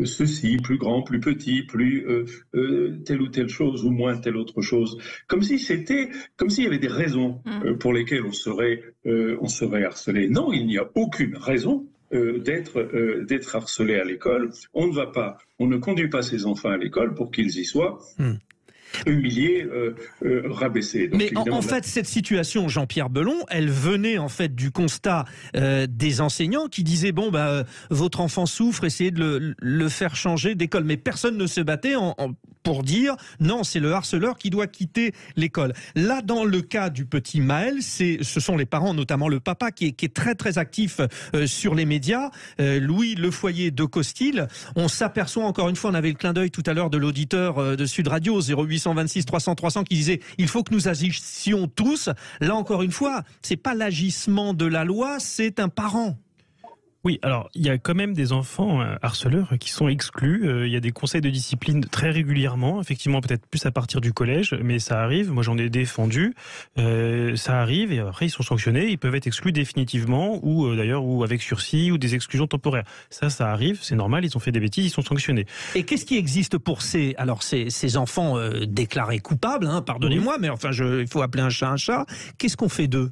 ceci, plus grand, plus petit, plus telle ou telle chose, ou moins telle autre chose ». Comme s'il y avait des raisons pour lesquelles on serait harcelé. Non, il n'y a aucune raison d'être harcelés à l'école. On ne conduit pas ses enfants à l'école pour qu'ils y soient. Humiliés, rabaissés. Donc, mais en fait, cette situation, Jean-Pierre Belon, elle venait en fait du constat des enseignants qui disaient bon votre enfant souffre, essayez de le faire changer d'école. Mais personne ne se battait pour dire non, c'est le harceleur qui doit quitter l'école. Là, dans le cas du petit Maël, ce sont les parents, notamment le papa, qui est très très actif sur les médias. Louis Lefoyer de Costil. On s'aperçoit encore une fois, on avait le clin d'œil tout à l'heure de l'auditeur de Sud Radio 0826 300 300 qui disait il faut que nous agissions tous. Là encore une fois, c'est pas l'agissement de la loi, c'est un parent. Oui, alors il y a quand même des enfants harceleurs qui sont exclus. Il y a des conseils de discipline très régulièrement, effectivement peut-être plus à partir du collège, mais ça arrive. Moi j'en ai défendu. Ça arrive et après ils sont sanctionnés. Ils peuvent être exclus définitivement ou d'ailleurs ou avec sursis ou des exclusions temporaires. Ça arrive, c'est normal. Ils ont fait des bêtises, ils sont sanctionnés. Et qu'est-ce qui existe pour ces enfants déclarés coupables, hein, pardonnez-moi, mais enfin il faut appeler un chat un chat. Qu'est-ce qu'on fait d'eux ?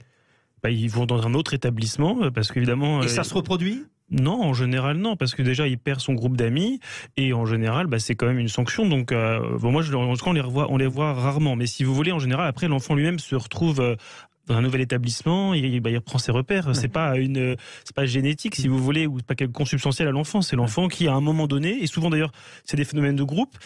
Ils vont dans un autre établissement parce qu'évidemment... Et ça se reproduit ? Non, en général non, parce que déjà il perd son groupe d'amis et en général c'est quand même une sanction. Donc moi on les voit rarement, mais si vous voulez en général après l'enfant lui-même se retrouve dans un nouvel établissement, il reprend ses repères. C'est pas génétique, si vous voulez, ou pas consubstantiel à l'enfant. C'est l'enfant qui, à un moment donné, et souvent d'ailleurs, c'est des phénomènes de groupe,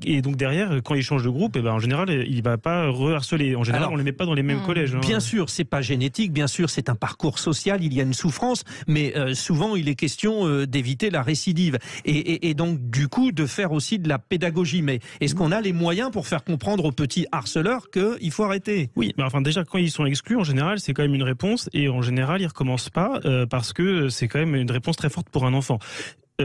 et donc derrière, quand il change de groupe, en général, il va pas re-harceler. En général, on les met pas dans les mêmes collèges. Hein. Bien sûr, c'est pas génétique, bien sûr, c'est un parcours social, il y a une souffrance, mais souvent, il est question d'éviter la récidive. Et donc, du coup, de faire aussi de la pédagogie. Mais est-ce qu'on a les moyens pour faire comprendre aux petits harceleurs qu'il faut arrêter ? Oui, mais enfin, déjà, quand ils sont exclus, en général, c'est quand même une réponse, et en général, ils recommencent pas parce que c'est quand même une réponse très forte pour un enfant.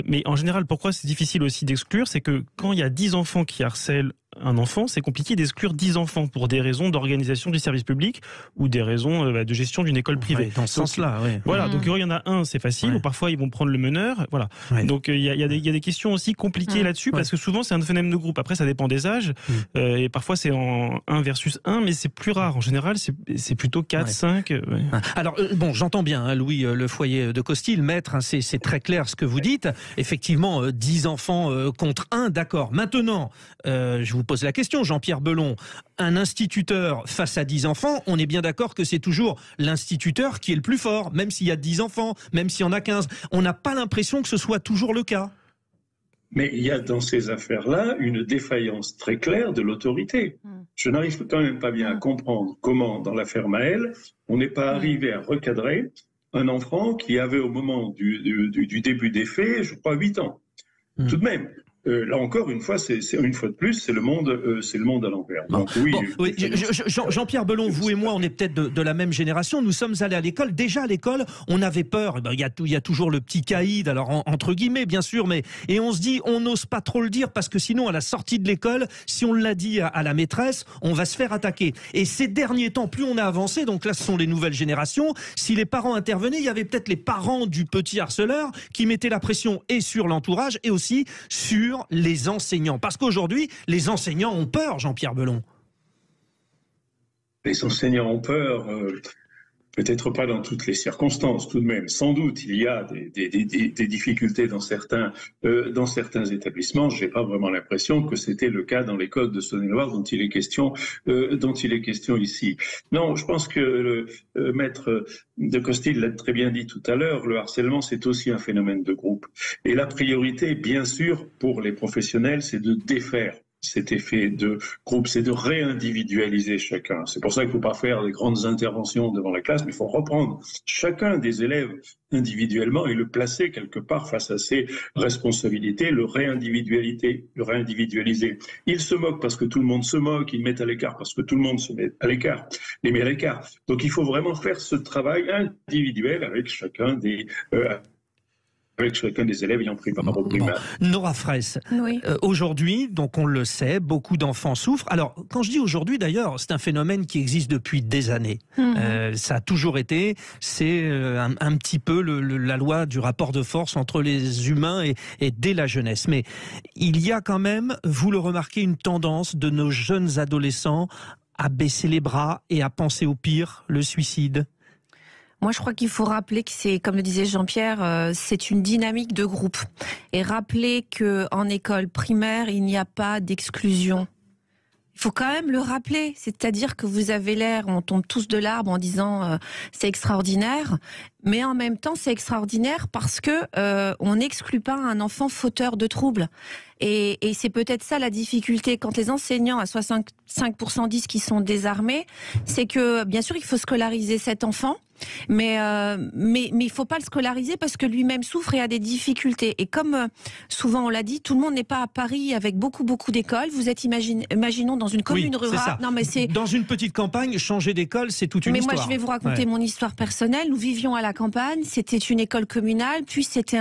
Mais en général, pourquoi c'est difficile aussi d'exclure, c'est que quand il y a 10 enfants qui harcèlent un enfant, c'est compliqué d'exclure 10 enfants pour des raisons d'organisation du service public ou des raisons de gestion d'une école privée. Dans ce sens-là, oui. Voilà, donc il y en a un, c'est facile, ou parfois ils vont prendre le meneur, voilà. Donc il y a des questions aussi compliquées là-dessus, parce que souvent c'est un phénomène de groupe. Après ça dépend des âges, et parfois c'est en 1 versus 1, mais c'est plus rare. En général, c'est plutôt 4, 5. Alors j'entends bien, hein, Louis Lefoyer de Costil, maître, hein, c'est très clair ce que vous dites. Effectivement, 10 enfants contre 1, d'accord. Maintenant, je vous pose la question, Jean-Pierre Belon, un instituteur face à 10 enfants, on est bien d'accord que c'est toujours l'instituteur qui est le plus fort, même s'il y a 10 enfants, même s'il y en a 15. On n'a pas l'impression que ce soit toujours le cas. Mais il y a dans ces affaires-là une défaillance très claire de l'autorité. Je n'arrive quand même pas bien à comprendre comment, dans l'affaire Maël, on n'est pas arrivé à recadrer un enfant qui avait au moment du début des faits, je crois, 8 ans. Tout de même. Là encore, une fois de plus, c'est le monde à l'envers. Donc oui. Jean-Pierre Belon, vous et moi, on est peut-être de la même génération. Nous sommes allés à l'école. Déjà à l'école, on avait peur. Il y a toujours le petit caïd, alors entre guillemets, bien sûr, et on se dit, on n'ose pas trop le dire parce que sinon, à la sortie de l'école, si on l'a dit à la maîtresse, on va se faire attaquer. Et ces derniers temps, plus on a avancé, donc là, ce sont les nouvelles générations. Si les parents intervenaient, il y avait peut-être les parents du petit harceleur qui mettaient la pression et sur l'entourage et aussi sur les enseignants. Parce qu'aujourd'hui, les enseignants ont peur, Jean-Pierre Belon. Les enseignants ont peur, peut-être pas dans toutes les circonstances, tout de même. Sans doute, il y a des difficultés dans certains établissements. Je n'ai pas vraiment l'impression que c'était le cas dans l'école de Saône-et-Loire dont il est question ici. Non, je pense que le maître de Costil l'a très bien dit tout à l'heure, le harcèlement, c'est aussi un phénomène de groupe. Et la priorité, bien sûr, pour les professionnels, c'est de défaire cet effet de groupe, c'est de réindividualiser chacun. C'est pour ça qu'il ne faut pas faire des grandes interventions devant la classe, mais il faut reprendre chacun des élèves individuellement et le placer quelque part face à ses responsabilités, le réindividualiser. Ils se moquent parce que tout le monde se moque, ils mettent à l'écart parce que tout le monde se met à l'écart, les met à l'écart. Donc il faut vraiment faire ce travail individuel avec chacun des élèves ayant pris part au primaire. Nora Fraisse, aujourd'hui, donc on le sait, beaucoup d'enfants souffrent. Alors, quand je dis aujourd'hui, d'ailleurs, c'est un phénomène qui existe depuis des années. Ça a toujours été, c'est un petit peu la loi du rapport de force entre les humains et dès la jeunesse. Mais il y a quand même, vous le remarquez, une tendance de nos jeunes adolescents à baisser les bras et à penser au pire, le suicide. Moi, je crois qu'il faut rappeler que c'est, comme le disait Jean-Pierre, c'est une dynamique de groupe. Et rappeler qu'en école primaire, il n'y a pas d'exclusion. Il faut quand même le rappeler, c'est-à-dire que vous avez l'air, on tombe tous de l'arbre en disant c'est extraordinaire, mais en même temps c'est extraordinaire parce que on n'exclut pas un enfant fauteur de troubles. Et c'est peut-être ça la difficulté quand les enseignants à 65% disent qu'ils sont désarmés, c'est que bien sûr il faut scolariser cet enfant. Mais il faut pas le scolariser parce que lui-même souffre et a des difficultés. Et comme souvent on l'a dit, tout le monde n'est pas à Paris avec beaucoup d'écoles. Vous êtes imaginons dans une commune rurale. Non, mais c'est dans une petite campagne, changer d'école, c'est toute une histoire. Mais moi, je vais vous raconter mon histoire personnelle. Nous vivions à la campagne. C'était une école communale, puis c'était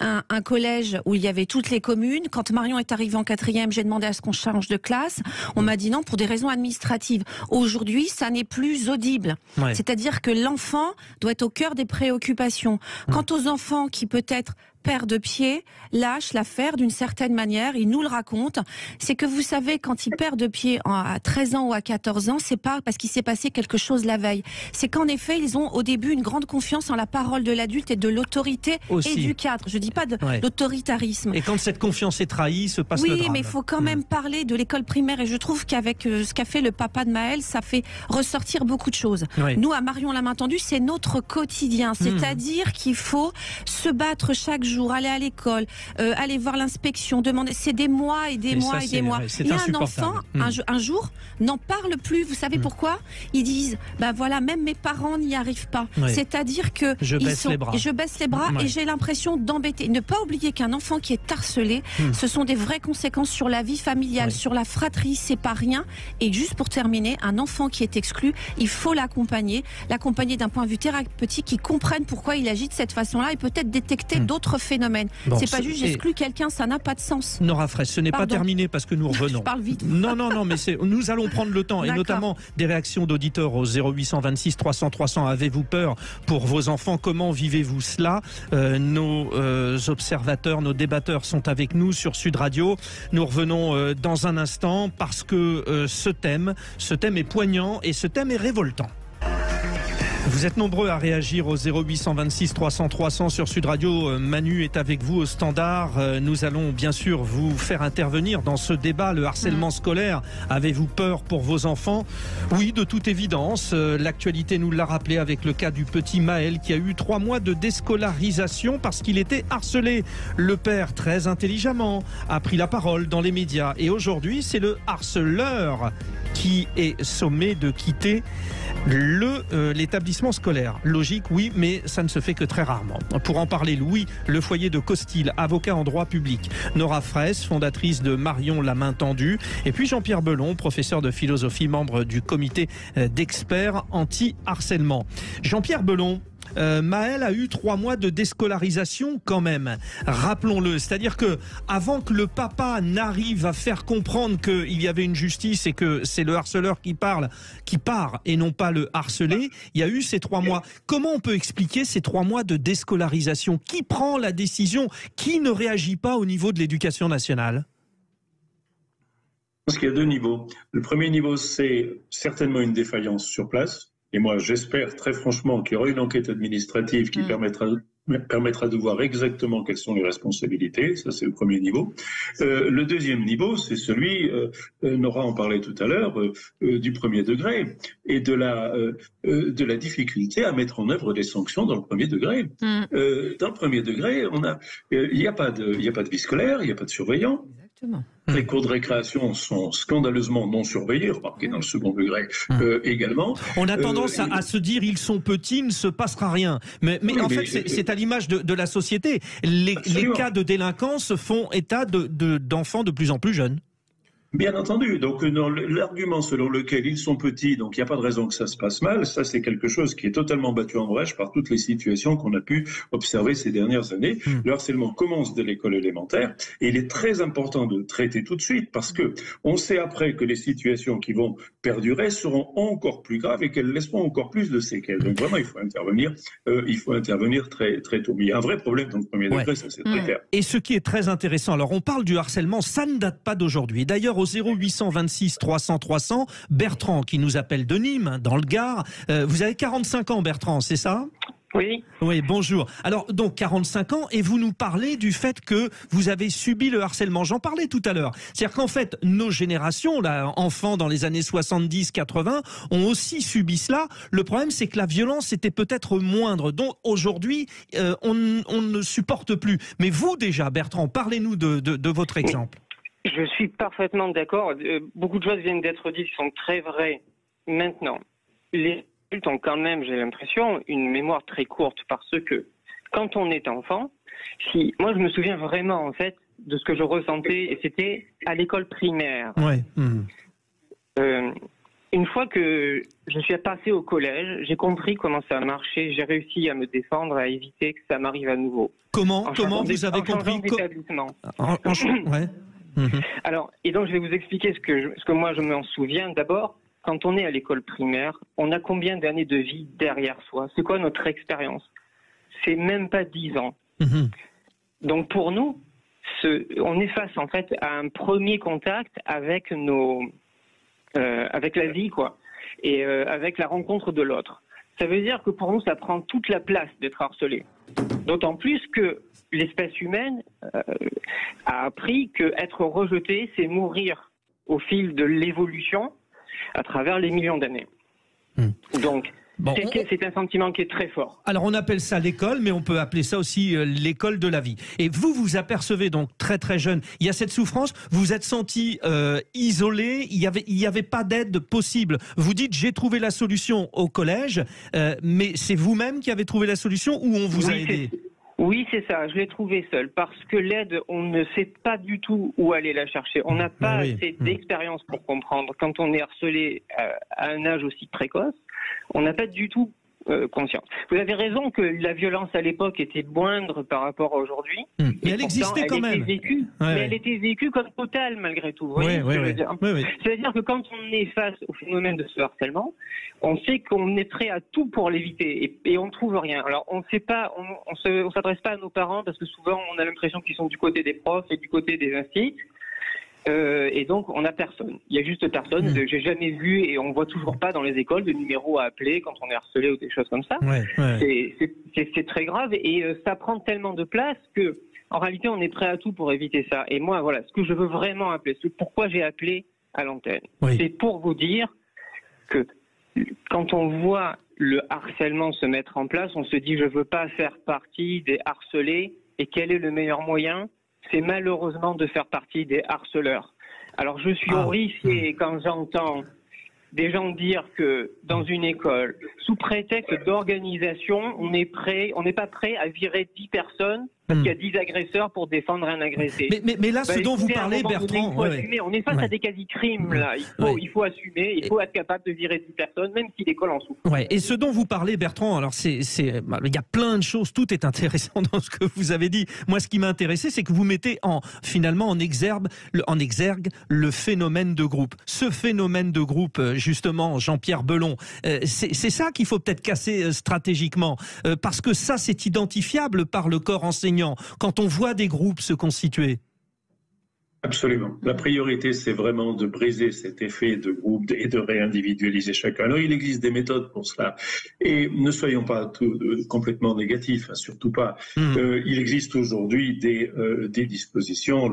un collège où il y avait toutes les communes. Quand Marion est arrivée en 4e, j'ai demandé à ce qu'on change de classe. On m'a dit non pour des raisons administratives. Aujourd'hui, ça n'est plus audible. Ouais. C'est-à-dire que l'enfant doit être au cœur des préoccupations. Quant aux enfants qui peut-être perdent pied, lâchent l'affaire d'une certaine manière, ils nous le racontent, c'est que vous savez, quand ils perdent pied à 13 ans ou à 14 ans, c'est pas parce qu'il s'est passé quelque chose la veille. C'est qu'en effet, ils ont au début une grande confiance en la parole de l'adulte et de l'autorité et du cadre. Je dis pas d'autoritarisme. Et quand cette confiance est trahie, se passe le drame. Oui, mais il faut quand même parler de l'école primaire et je trouve qu'avec ce qu'a fait le papa de Maël, ça fait ressortir beaucoup de choses. Oui. Nous, à Marion la main tendue, c'est notre quotidien. C'est-à-dire qu'il faut se battre chaque jour, aller à l'école, aller voir l'inspection, demander. C'est des mois et des mois et des mois. Il y a un enfant, un jour, n'en parle plus. Vous savez pourquoi? Ils disent, ben voilà, même mes parents n'y arrivent pas. Oui. C'est-à-dire que je baisse les bras et j'ai l'impression d'embêter. Ne pas oublier qu'un enfant qui est harcelé, ce sont des vraies conséquences sur la vie familiale, sur la fratrie, c'est pas rien. Et juste pour terminer, un enfant qui est exclu, il faut l'accompagner d'un point de vue thérapeutique, qui comprenne pourquoi il agit de cette façon-là et peut-être détecter d'autres phénomène. Bon, c'est pas juste j'exclus quelqu'un, ça n'a pas de sens. Nora Fraisse, ce n'est pas terminé parce que nous revenons. Je parle vite. Non, mais nous allons prendre le temps et notamment des réactions d'auditeurs au 0826 300 300. Avez-vous peur pour vos enfants? Comment vivez-vous cela? Nos observateurs, nos débatteurs sont avec nous sur Sud Radio. Nous revenons dans un instant parce que ce thème est poignant et ce thème est révoltant. Vous êtes nombreux à réagir au 0826 300 300 sur Sud Radio. Manu est avec vous au standard. Nous allons bien sûr vous faire intervenir dans ce débat, le harcèlement scolaire. Avez-vous peur pour vos enfants? Oui, de toute évidence. L'actualité nous l'a rappelé avec le cas du petit Maël qui a eu 3 mois de déscolarisation parce qu'il était harcelé. Le père, très intelligemment, a pris la parole dans les médias. Et aujourd'hui, c'est le harceleur qui est sommé de quitter l'établissement scolaire. Logique, oui, mais ça ne se fait que très rarement. Pour en parler, Louis, le foyer de Costil, avocat en droit public. Nora Fraisse, fondatrice de Marion la main tendue. Et puis Jean-Pierre Belon, professeur de philosophie, membre du comité d'experts anti-harcèlement. Jean-Pierre Belon, Maël a eu 3 mois de déscolarisation quand même, rappelons-le. C'est-à-dire que avant que le papa n'arrive à faire comprendre qu'il y avait une justice et que c'est le harceleur qui part et non pas le harcelé, il y a eu ces 3 mois. Comment on peut expliquer ces 3 mois de déscolarisation? Qui prend la décision? Qui ne réagit pas au niveau de l'éducation nationale? Je pense qu'il y a 2 niveaux. Le premier niveau, c'est certainement une défaillance sur place. Et moi, j'espère très franchement qu'il y aura une enquête administrative qui permettra de voir exactement quelles sont les responsabilités. Ça, c'est le premier niveau. Le deuxième niveau, c'est celui, Nora en parlait tout à l'heure, du premier degré et de la difficulté à mettre en œuvre des sanctions dans le premier degré. Dans le premier degré, il n'y a pas de vie scolaire, il n'y a pas de surveillant. Exactement. Les cours de récréation sont scandaleusement non surveillés, remarquez dans le second degré également. On a tendance à se dire ils sont petits, il ne se passera rien. Mais en fait, c'est à l'image de la société. Les cas de délinquance font état d'enfants de plus en plus jeunes. Bien entendu. Donc, l'argument selon lequel ils sont petits, donc il n'y a pas de raison que ça se passe mal, ça c'est quelque chose qui est totalement battu en brèche par toutes les situations qu'on a pu observer ces dernières années. Le harcèlement commence dès l'école élémentaire et il est très important de le traiter tout de suite parce que on sait après que les situations qui vont perdurer seront encore plus graves et qu'elles laisseront encore plus de séquelles. Donc vraiment, il faut intervenir très, très tôt. Mais il y a un vrai problème dans le premier degré, ça c'est très clair. Et ce qui est très intéressant, alors on parle du harcèlement, ça ne date pas d'aujourd'hui. D'ailleurs, au 0826 300 300. Bertrand qui nous appelle de Nîmes, dans le Gard. Vous avez 45 ans, Bertrand, c'est ça ? Oui. Oui, bonjour. Alors, donc, 45 ans, et vous nous parlez du fait que vous avez subi le harcèlement. J'en parlais tout à l'heure. C'est-à-dire qu'en fait, nos générations, là, enfants dans les années 70, 80, ont aussi subi cela. Le problème, c'est que la violence était peut-être moindre. Donc, aujourd'hui, on ne supporte plus. Mais vous, déjà, Bertrand, parlez-nous de votre exemple. Je suis parfaitement d'accord. Beaucoup de choses viennent d'être dites qui sont très vraies. Maintenant, les adultes ont quand même, j'ai l'impression, une mémoire très courte parce que quand on est enfant, moi je me souviens vraiment en fait de ce que je ressentais et c'était à l'école primaire. Ouais. Une fois que je suis passé au collège, j'ai compris comment ça marchait, j'ai réussi à me défendre, à éviter que ça m'arrive à nouveau. Comment vous avez compris ouais. Alors, et donc je vais vous expliquer ce que moi je m'en souviens. D'abord, quand on est à l'école primaire, on a combien d'années de vie derrière soi? C'est quoi notre expérience? C'est même pas 10 ans. Donc pour nous, on est face en fait à un premier contact avec avec la vie, quoi, et avec la rencontre de l'autre. Ça veut dire que pour nous, ça prend toute la place d'être harcelé. D'autant plus que l'espèce humaine a appris qu'être rejeté, c'est mourir au fil de l'évolution à travers les millions d'années. Donc, c'est un sentiment qui est très fort. Alors, on appelle ça l'école, mais on peut appeler ça aussi l'école de la vie. Et vous apercevez donc très très jeune, il y a cette souffrance, vous vous êtes senti isolé, il y avait pas d'aide possible. Vous dites, j'ai trouvé la solution au collège, mais c'est vous-même qui avez trouvé la solution ou on vous a aidé ? Oui, c'est ça, je l'ai trouvé seul, parce que l'aide, on ne sait pas du tout où aller la chercher. On n'a pas assez d'expérience pour comprendre. Quand on est harcelé à un âge aussi précoce, on n'a pas du tout conscience. Vous avez raison que la violence à l'époque était moindre par rapport à aujourd'hui. Mais elle existait quand même. Mais elle était vécue comme totale malgré tout. Vous voyez ce que je veux dire ? C'est-à-dire que quand on est face au phénomène de ce harcèlement, on sait qu'on est prêt à tout pour l'éviter et on ne trouve rien. Alors on ne sait pas, on s'adresse pas à nos parents parce que souvent on a l'impression qu'ils sont du côté des profs et du côté des instituts. Et donc on n'a personne. Il y a juste personne. J'ai jamais vu et on voit toujours pas dans les écoles de numéros à appeler quand on est harcelé ou des choses comme ça. C'est très grave et ça prend tellement de place que en réalité on est prêt à tout pour éviter ça. Et moi voilà, ce que je veux vraiment appeler, c'est pourquoi j'ai appelé à l'antenne. C'est pour vous dire que quand on voit le harcèlement se mettre en place, on se dit je veux pas faire partie des harcelés et quel est le meilleur moyen ? C'est malheureusement de faire partie des harceleurs. Alors je suis horrifié quand j'entends des gens dire que dans une école, sous prétexte d'organisation, on n'est pas prêt à virer 10 personnes parce qu'il y a 10 agresseurs pour défendre un agressé. Mais là, ce dont vous parlez, Bertrand... On est face à des quasi-crimes, là. Il faut assumer, il faut être capable de virer 10 personnes, même si l'école en souffre. Et ce dont vous parlez, Bertrand, alors il y a plein de choses, tout est intéressant dans ce que vous avez dit. Moi, ce qui m'a intéressé, c'est que vous mettez finalement en exergue le phénomène de groupe. Ce phénomène de groupe, justement, Jean-Pierre Belon, c'est ça qu'il faut peut-être casser stratégiquement, parce que ça, c'est identifiable par le corps enseignant. Quand on voit des groupes se constituer. Absolument. La priorité, c'est vraiment de briser cet effet de groupe et de réindividualiser chacun. Alors, il existe des méthodes pour cela. Et ne soyons pas complètement négatifs, surtout pas. Il existe aujourd'hui des dispositions.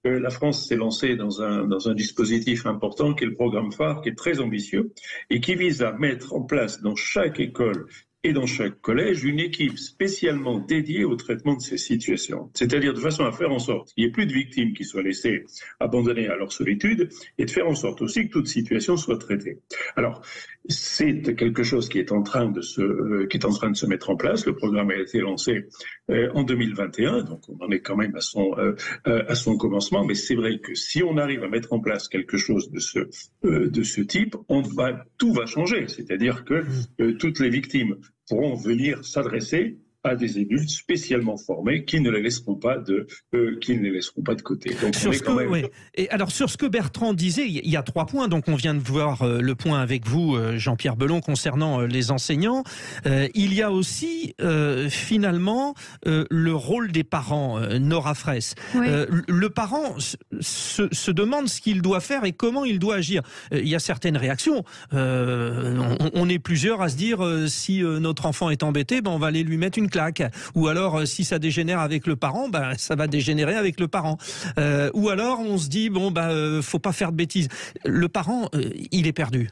La France s'est lancée dans un dispositif important qui est le programme phare, qui est très ambitieux et qui vise à mettre en place dans chaque école et dans chaque collège, une équipe spécialement dédiée au traitement de ces situations. C'est-à-dire de façon à faire en sorte qu'il n'y ait plus de victimes qui soient laissées abandonnées à leur solitude et de faire en sorte aussi que toute situation soit traitée. Alors, c'est quelque chose qui est en train de se mettre en place. Le programme a été lancé en 2021, donc on en est quand même à son commencement. Mais c'est vrai que si on arrive à mettre en place quelque chose de ce type, tout va changer. C'est-à-dire que toutes les victimes pourront venir s'adresser à des adultes spécialement formés qui ne les laisseront pas de côté. Donc, Et alors, sur ce que Bertrand disait, il y a 3 points. Donc, on vient de voir le point avec vous, Jean-Pierre Belon, concernant les enseignants. Il y a aussi, finalement, le rôle des parents, Nora Fraisse. Oui. Le parent se demande ce qu'il doit faire et comment il doit agir. Il y a certaines réactions. On est plusieurs à se dire, si notre enfant est embêté, on va aller lui mettre une claque. Ou alors, si ça dégénère avec le parent, ça va dégénérer avec le parent. Ou alors, on se dit, faut pas faire de bêtises. Le parent, il est perdu.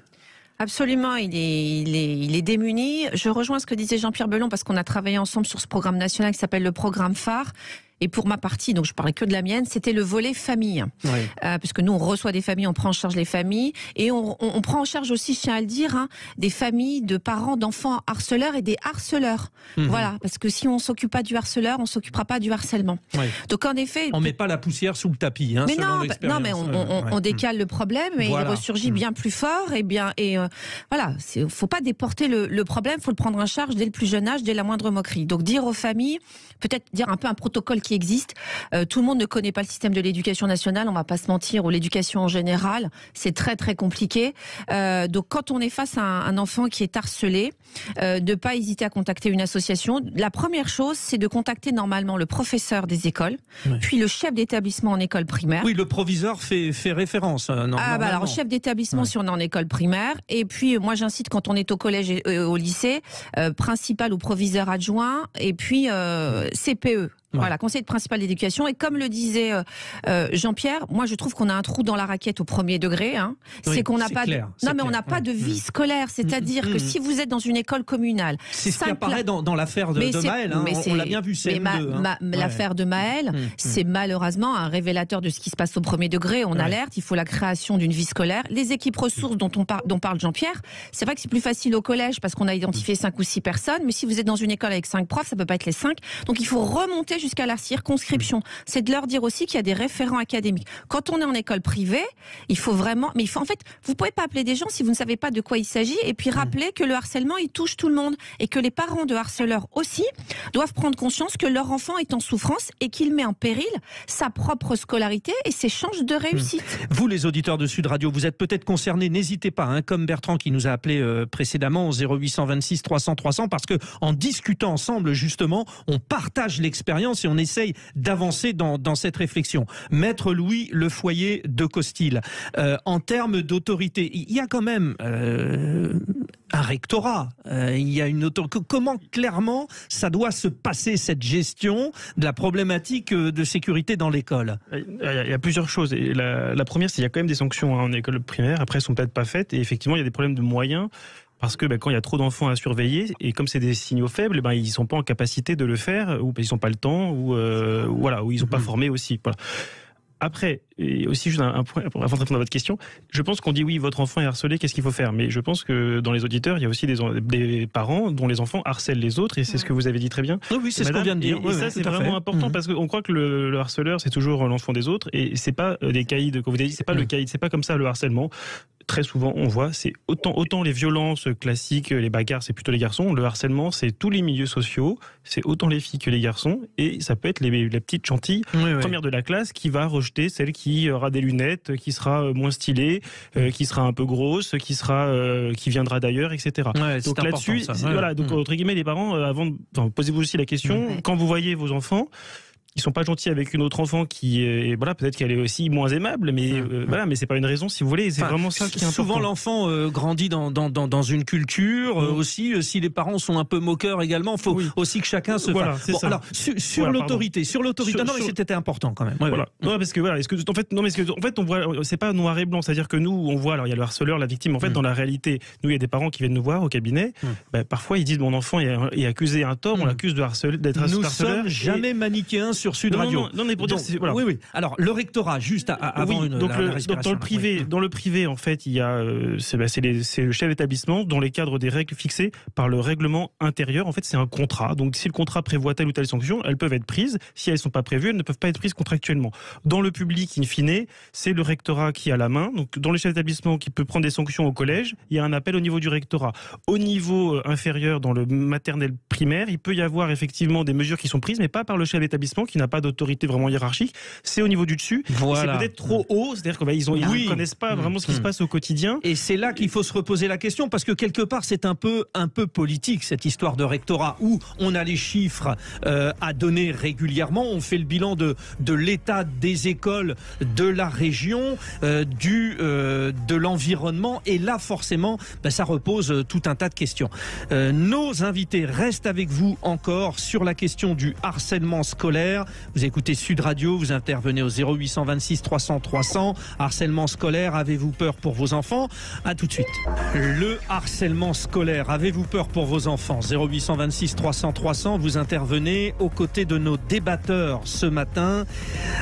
Absolument, il est démuni. Je rejoins ce que disait Jean-Pierre Belon parce qu'on a travaillé ensemble sur ce programme national qui s'appelle le programme phare. Et pour ma partie, donc je parlais que de la mienne, c'était le volet famille. Oui. Puisque nous, on reçoit des familles, on prend en charge les familles. Et on prend en charge aussi, je tiens à le dire, des familles de parents d'enfants harceleurs et des harceleurs. Voilà, parce que si on ne s'occupe pas du harceleur, on ne s'occupera pas du harcèlement. Oui. Donc en effet... On ne met pas la poussière sous le tapis, mais non, mais on décale le problème et il ressurgit bien plus fort. Voilà, il ne faut pas déporter le problème, il faut le prendre en charge dès le plus jeune âge, dès la moindre moquerie. Donc dire aux familles, peut-être dire un peu un protocole qui existe. Tout le monde ne connaît pas le système de l'éducation nationale, on va pas se mentir, ou l'éducation en général, c'est très très compliqué. Donc quand on est face à un enfant qui est harcelé, de pas hésiter à contacter une association. La première chose, c'est de contacter normalement le professeur des écoles, puis le chef d'établissement en école primaire. Oui, le proviseur fait référence. Alors chef d'établissement si on est en école primaire, et puis moi j'incite quand on est au collège et au lycée, principal ou proviseur adjoint, et puis CPE. Voilà, conseiller principal d'éducation. Et comme le disait Jean-Pierre, moi je trouve qu'on a un trou dans la raquette au premier degré. C'est qu'on n'a pas on n'a pas de vie scolaire. C'est-à-dire que si vous êtes dans une école communale, c'est ce qui apparaît dans l'affaire de Maël. On l'a bien vu. L'affaire de Maël, c'est malheureusement un révélateur de ce qui se passe au premier degré. On alerte. Il faut la création d'une vie scolaire. Les équipes ressources dont parle Jean-Pierre, c'est vrai que c'est plus facile au collège parce qu'on a identifié 5 ou 6 personnes. Mais si vous êtes dans une école avec 5 profs, ça peut pas être les 5. Donc il faut remonter jusqu'à la circonscription. C'est de leur dire aussi qu'il y a des référents académiques. Quand on est en école privée, il faut vraiment... en fait, vous pouvez pas appeler des gens si vous ne savez pas de quoi il s'agit et puis rappeler que le harcèlement, il touche tout le monde et que les parents de harceleurs aussi doivent prendre conscience que leur enfant est en souffrance et qu'il met en péril sa propre scolarité et ses chances de réussite. Vous, les auditeurs de Sud Radio, vous êtes peut-être concernés. N'hésitez pas, comme Bertrand qui nous a appelé précédemment au 0826 300 300, parce que en discutant ensemble, justement, on partage l'expérience et on essaye d'avancer dans cette réflexion. Maître Louis Le Foyer de Costil, en termes d'autorité, il y a quand même un rectorat, il y a une autorité. Comment clairement ça doit se passer, cette gestion de la problématique de sécurité dans l'école? Il y a plusieurs choses. Et la première, c'est qu'il y a quand même des sanctions en école primaire, après elles ne sont peut-être pas faites, et effectivement il y a des problèmes de moyens. Parce que quand il y a trop d'enfants à surveiller, et comme c'est des signaux faibles, ils ne sont pas en capacité de le faire, ou ils n'ont pas le temps, ou ils n'ont pas formé aussi. Voilà. Après, et aussi juste un point avant de répondre à votre question, je pense qu'on dit oui, votre enfant est harcelé, qu'est-ce qu'il faut faire? Mais je pense que dans les auditeurs, il y a aussi des parents dont les enfants harcèlent les autres, et c'est ce que vous avez dit très bien. Oui, c'est ce qu'on vient de dire. Et ça, c'est vraiment important, parce qu'on croit que le harceleur, c'est toujours l'enfant des autres, et c'est pas des caïds, comme vous avez dit, c'est pas le caïd, c'est pas comme ça le harcèlement. Très souvent, on voit, c'est autant les violences classiques, les bagarres, c'est plutôt les garçons. Le harcèlement, c'est tous les milieux sociaux, c'est autant les filles que les garçons, et ça peut être la petite gentille première de la classe qui va rejeter celle qui aura des lunettes, qui sera moins stylée, qui sera un peu grosse, qui viendra d'ailleurs, etc. Donc là-dessus, donc entre guillemets, les parents, posez-vous aussi la question, quand vous voyez vos enfants, ils sont pas gentils avec une autre enfant qui est, peut-être qu'elle est aussi moins aimable, mais mais c'est pas une raison, si vous voulez. C'est vraiment ça qui est important. Souvent, l'enfant grandit dans une culture aussi. Si les parents sont un peu moqueurs également, faut aussi que chacun se fasse. Alors sur l'autorité, non, mais c'était important quand même. Non, parce que en fait, on voit, c'est pas noir et blanc. C'est-à-dire que nous, on voit, alors il y a le harceleur, la victime. En fait, dans la réalité, nous, il y a des parents qui viennent nous voir au cabinet. Parfois, ils disent mon enfant est accusé à un tort, on l'accuse d'être harceleur. Nous sommes jamais manichéens sur Sud Radio. Non, mais pour dire, voilà. Oui. Alors, le rectorat, juste avant la respiration. Dans le privé, en fait, il y a, c'est le chef d'établissement dans les cadres des règles fixées par le règlement intérieur. En fait, c'est un contrat. Donc, si le contrat prévoit telle ou telle sanction, elles peuvent être prises. Si elles ne sont pas prévues, elles ne peuvent pas être prises contractuellement. Dans le public, in fine, c'est le rectorat qui a la main. Donc, dans les chefs d'établissement qui peut prendre des sanctions au collège, il y a un appel au niveau du rectorat. Au niveau inférieur, dans le maternel primaire, il peut y avoir effectivement des mesures qui sont prises, mais pas par le chef d'établissement qui n'a pas d'autorité vraiment hiérarchique. C'est au niveau du dessus. Voilà. C'est peut-être trop haut, c'est-à-dire qu'ils ne connaissent pas vraiment ce qui se passe au quotidien. Et c'est là qu'il faut se reposer la question, parce que quelque part, c'est un peu politique, cette histoire de rectorat, où on a les chiffres à donner régulièrement, on fait le bilan de l'état des écoles, de la région, de l'environnement, et là, forcément, ça repose tout un tas de questions. Nos invités restent avec vous encore sur la question du harcèlement scolaire. Vous écoutez Sud Radio, vous intervenez au 0826 300 300. Harcèlement scolaire, avez-vous peur pour vos enfants? À tout de suite. Le harcèlement scolaire, avez-vous peur pour vos enfants? 0826 300 300, vous intervenez aux côtés de nos débatteurs ce matin.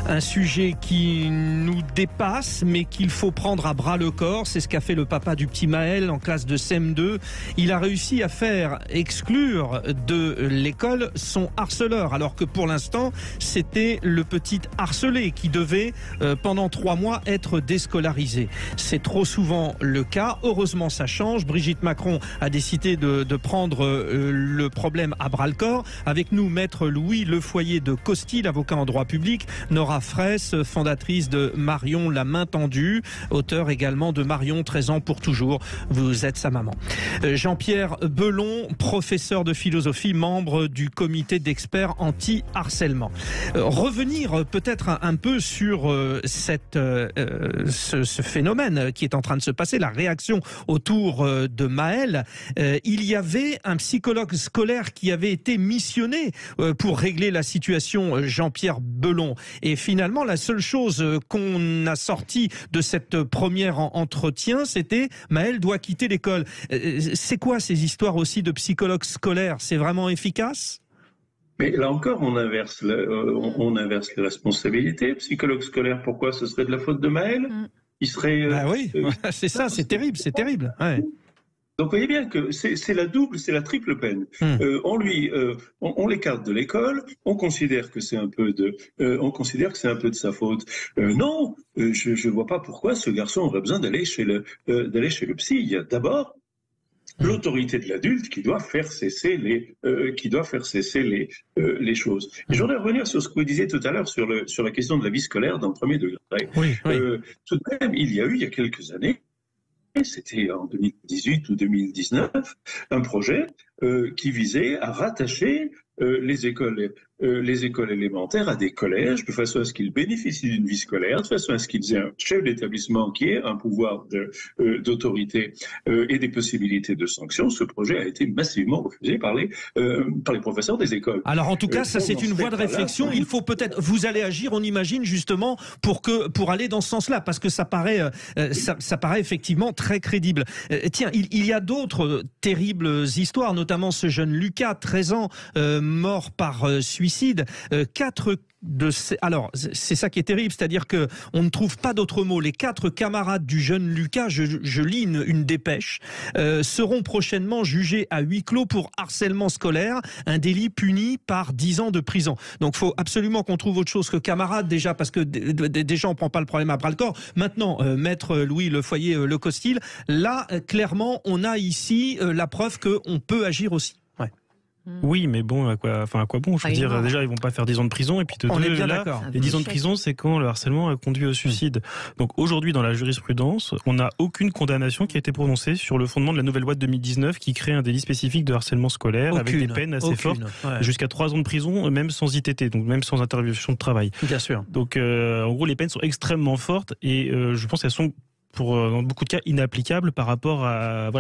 Un sujet qui nous dépasse, mais qu'il faut prendre à bras le corps. C'est ce qu'a fait le papa du petit Maël en classe de CM2. Il a réussi à faire exclure de l'école son harceleur, alors que pour l'instant, c'était le petit harcelé qui devait, pendant 3 mois, être déscolarisé. C'est trop souvent le cas. Heureusement, ça change. Brigitte Macron a décidé de prendre le problème à bras-le-corps. Avec nous, maître Louis Lefoyer de Costil, avocat en droit public, Nora Fraisse, fondatrice de Marion la main tendue, auteur également de Marion 13 ans pour toujours. Vous êtes sa maman. Jean-Pierre Belon, professeur de philosophie, membre du comité d'experts anti-harcèlement. Revenir peut-être un peu sur ce phénomène qui est en train de se passer, la réaction autour de Maël. Il y avait un psychologue scolaire qui avait été missionné pour régler la situation, Jean-Pierre Belon. Et finalement, la seule chose qu'on a sorti de cette première entretien, c'était Maël doit quitter l'école. C'est quoi ces histoires aussi de psychologues scolaires? C'est vraiment efficace? Mais là encore, on inverse les responsabilités. Psychologue scolaire, pourquoi ce serait de la faute de Maël? Il serait. Oui, c'est ça, c'est terrible, c'est terrible. Ouais. Donc, vous voyez bien que c'est la triple peine. On l'écarte de l'école, on considère que c'est un peu de sa faute. Non, je vois pas pourquoi ce garçon aurait besoin d'aller chez le psy. Il y a d'abord l'autorité de l'adulte qui doit faire cesser les choses. Et je voudrais revenir sur ce que vous disiez tout à l'heure sur la question de la vie scolaire dans le premier degré. Oui. Tout de même, il y a quelques années, c'était en 2018 ou 2019, un projet qui visait à rattacher les écoles élémentaires à des collèges, de façon à ce qu'ils bénéficient d'une vie scolaire, de façon à ce qu'ils aient un chef d'établissement qui ait un pouvoir d'autorité et des possibilités de sanction. Ce projet a été massivement refusé par les professeurs des écoles. Alors en tout cas, ça c'est une voie de réflexion. Il faut peut-être, vous allez agir, on imagine justement pour aller dans ce sens-là, parce que ça paraît effectivement très crédible. Tiens, il y a d'autres terribles histoires, notamment ce jeune Lucas, 13 ans, mort par suicide. Alors, c'est ça qui est terrible, c'est-à-dire que on ne trouve pas d'autres mots. Les 4 camarades du jeune Lucas, je lis une dépêche, seront prochainement jugés à huis clos pour harcèlement scolaire, un délit puni par 10 ans de prison. Donc, il faut absolument qu'on trouve autre chose que camarades, déjà, parce que déjà, on ne prend pas le problème à bras-le-corps. Maintenant, maître Louis Lefoyer, Le Costil, là, clairement, on a ici la preuve qu'on peut agir aussi. Oui, mais bon, à quoi bon? Je veux dire, déjà, ils vont pas faire 10 ans de prison, et puis on est bien d'accord. Les 10 ans de prison, c'est quand le harcèlement a conduit au suicide. Donc aujourd'hui, dans la jurisprudence, on n'a aucune condamnation qui a été prononcée sur le fondement de la nouvelle loi de 2019 qui crée un délit spécifique de harcèlement scolaire avec des peines assez fortes, jusqu'à 3 ans de prison, même sans ITT, donc même sans intervention de travail. Bien sûr. Donc en gros, les peines sont extrêmement fortes, et je pense qu'elles sont dans beaucoup de cas inapplicable par rapport à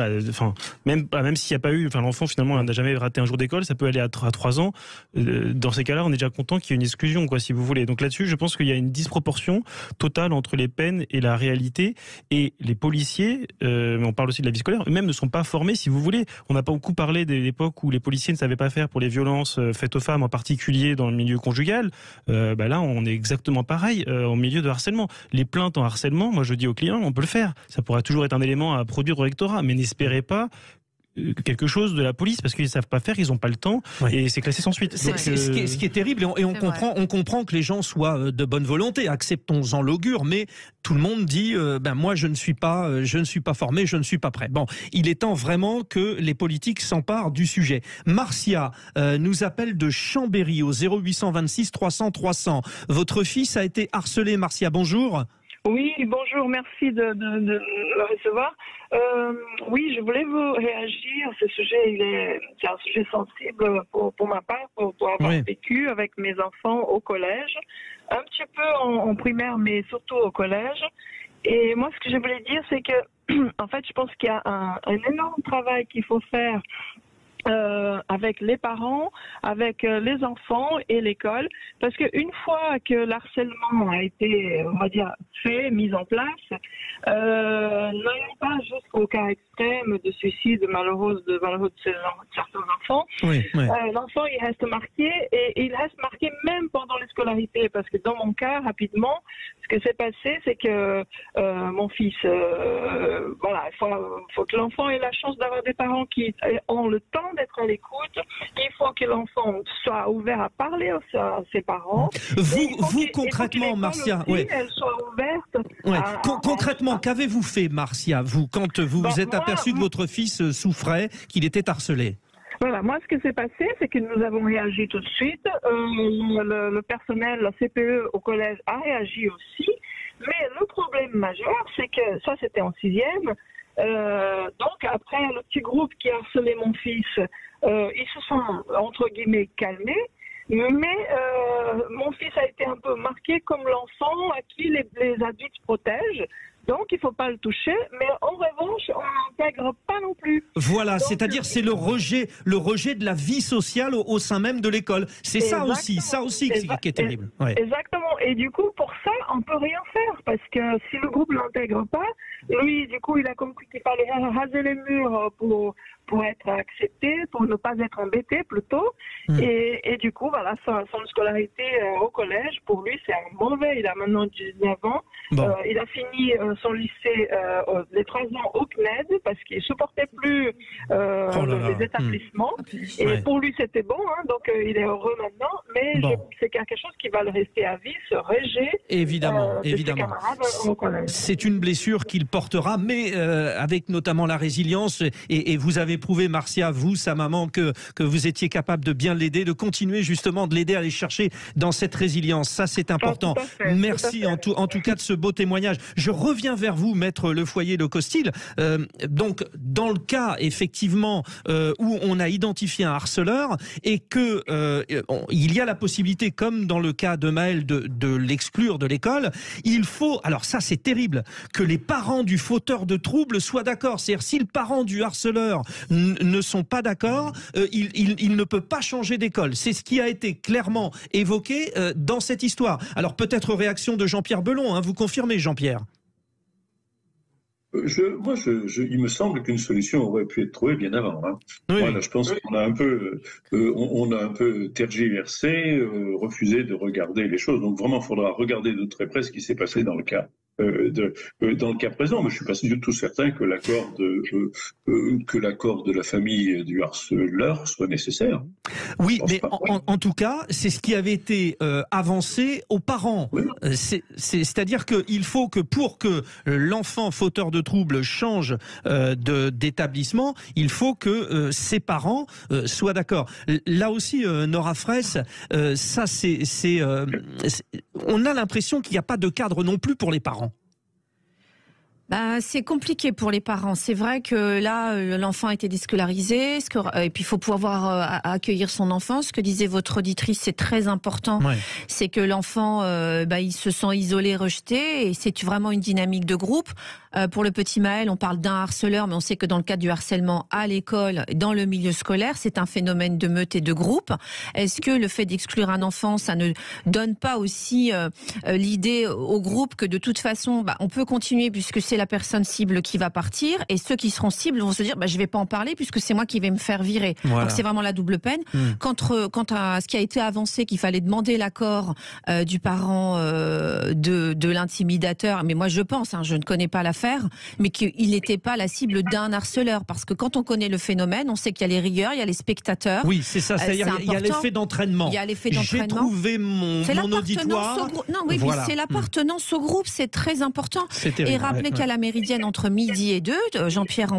même s'il n'y a pas eu, l'enfant finalement n'a jamais raté un jour d'école, ça peut aller à 3 ans. Dans ces cas-là, on est déjà content qu'il y ait une exclusion, si vous voulez. Donc là-dessus, je pense qu'il y a une disproportion totale entre les peines et la réalité. Et les policiers, on parle aussi de la vie scolaire, eux-mêmes ne sont pas formés, si vous voulez. On n'a pas beaucoup parlé de l'époque où les policiers ne savaient pas faire pour les violences faites aux femmes, en particulier dans le milieu conjugal. Là, on est exactement pareil en milieu de harcèlement. Les plaintes en harcèlement, moi je dis aux clients, on peut le faire. Ça pourra toujours être un élément à produire au rectorat, mais n'espérez pas quelque chose de la police parce qu'ils ne savent pas faire, ils n'ont pas le temps et c'est classé sans suite. Donc, ce qui est terrible et on comprend que les gens soient de bonne volonté, acceptons-en l'augure, mais tout le monde dit moi je ne suis pas formé, je ne suis pas prêt. Bon, il est temps vraiment que les politiques s'emparent du sujet. Marcia nous appelle de Chambéry au 0826 300 300. Votre fils a été harcelé, Marcia, bonjour. Oui, bonjour, merci de me recevoir. Oui, je voulais vous réagir. Ce sujet, c'est un sujet sensible pour ma part, pour avoir vécu avec mes enfants au collège, un petit peu en primaire, mais surtout au collège. Et moi, ce que je voulais dire, c'est que, en fait, je pense qu'il y a un énorme travail qu'il faut faire avec les parents, avec les enfants et l'école, parce qu'une fois que l'harcèlement a été, on va dire, fait, mis en place, n'allons pas jusqu'au cas extrême de suicide malheureux de certains enfants. L'enfant, il reste marqué et il reste marqué même pendant les scolarités, parce que dans mon cas, rapidement, ce qui s'est passé, c'est que mon fils, il faut que l'enfant ait la chance d'avoir des parents qui ont le temps d'être à l'écoute. Il faut que l'enfant soit ouvert à parler à ses parents. Vous concrètement, Marcia, elle soit ouverte. Concrètement, qu'avez-vous fait, Marcia, vous, quand vous vous êtes aperçu que votre fils souffrait, qu'il était harcelé? Voilà, moi, ce qui s'est passé, c'est que nous avons réagi tout de suite. Le personnel, la CPE au collège a réagi aussi. Mais le problème majeur, c'est que ça, c'était en 6e. Donc, après, le petit groupe qui a harcelé mon fils, ils se sont, entre guillemets, calmés. Mais mon fils a été un peu marqué comme l'enfant à qui les adultes protègent. Donc, il ne faut pas le toucher, mais en revanche, on n'intègre pas non plus. Voilà, c'est-à-dire c'est le rejet de la vie sociale au sein même de l'école. C'est ça aussi qui est terrible. Exactement. Et du coup, pour ça, on ne peut rien faire, parce que si le groupe ne l'intègre pas, lui, du coup, il a compris qu'il fallait raser les murs pour être accepté, pour ne pas être embêté plutôt. Et du coup, voilà, son scolarité au collège, pour lui, c'est un mauvais. Il a maintenant 19 ans. Il a fini son lycée les 3 ans au CNED parce qu'il ne supportait plus les établissements. Et pour lui, c'était bon, donc il est heureux maintenant. Mais c'est quelque chose qui va le rester à vie, ce rejet. Évidemment. Ses camarades au collège. C'est une blessure qu'il portera, mais avec notamment la résilience. Et vous avez prouvé, Marcia, vous, sa maman, que vous étiez capable de bien l'aider, de continuer justement de l'aider à aller chercher dans cette résilience. Ça, c'est important. Merci en tout cas de ce beau témoignage. Je reviens vers vous, maître Lefoyer-Lecostil. Donc, dans le cas, effectivement, où on a identifié un harceleur et que il y a la possibilité, comme dans le cas de Maël, de l'exclure de l'école, il faut, alors ça c'est terrible, que les parents du fauteur de troubles soient d'accord. C'est-à-dire, si le parent du harceleur ne sont pas d'accord, il ne peut pas changer d'école. C'est ce qui a été clairement évoqué dans cette histoire. Alors peut-être réaction de Jean-Pierre Belon, vous confirmez, Jean-Pierre? Il me semble qu'une solution aurait pu être trouvée bien avant. Voilà, je pense qu'on a un peu tergiversé, refusé de regarder les choses. Donc vraiment, il faudra regarder de très près ce qui s'est passé dans le cas. Dans le cas présent, mais je suis pas du tout certain que l'accord de la famille du harceleur soit nécessaire. Oui, mais en tout cas, c'est ce qui avait été avancé aux parents. C'est-à-dire qu'il faut que pour que l'enfant fauteur de troubles change d'établissement, il faut que ses parents soient d'accord. Là aussi, Nora Fraisse, ça on a l'impression qu'il n'y a pas de cadre non plus pour les parents. C'est compliqué pour les parents. C'est vrai que là, l'enfant a été déscolarisé, et puis il faut pouvoir accueillir son enfant. Ce que disait votre auditrice, c'est très important. Ouais. C'est que l'enfant, il se sent isolé, rejeté, et c'est vraiment une dynamique de groupe. Pour le petit Maël, on parle d'un harceleur, mais on sait que dans le cadre du harcèlement à l'école, dans le milieu scolaire, c'est un phénomène de meute et de groupe. Est-ce que le fait d'exclure un enfant, ça ne donne pas aussi l'idée au groupe que de toute façon, on peut continuer puisque c'est la personne cible qui va partir, et ceux qui seront cibles vont se dire je vais pas en parler puisque c'est moi qui vais me faire virer. Voilà. Donc c'est vraiment la double peine. Quant à ce qui a été avancé, qu'il fallait demander l'accord du parent de l'intimidateur, mais moi je pense, je ne connais pas l'affaire, mais qu'il n'était pas la cible d'un harceleur, parce que quand on connaît le phénomène, on sait qu'il y a les rieurs, il y a les spectateurs. Oui, c'est ça, c'est-à-dire il y a l'effet d'entraînement. Il y a l'effet d'entraînement. J'ai trouvé mon auditoire. Puis c'est l'appartenance au groupe, c'est très important. C'est terrible. Et rappelez qu'à la Méridienne, entre midi et 2, Jean-Pierre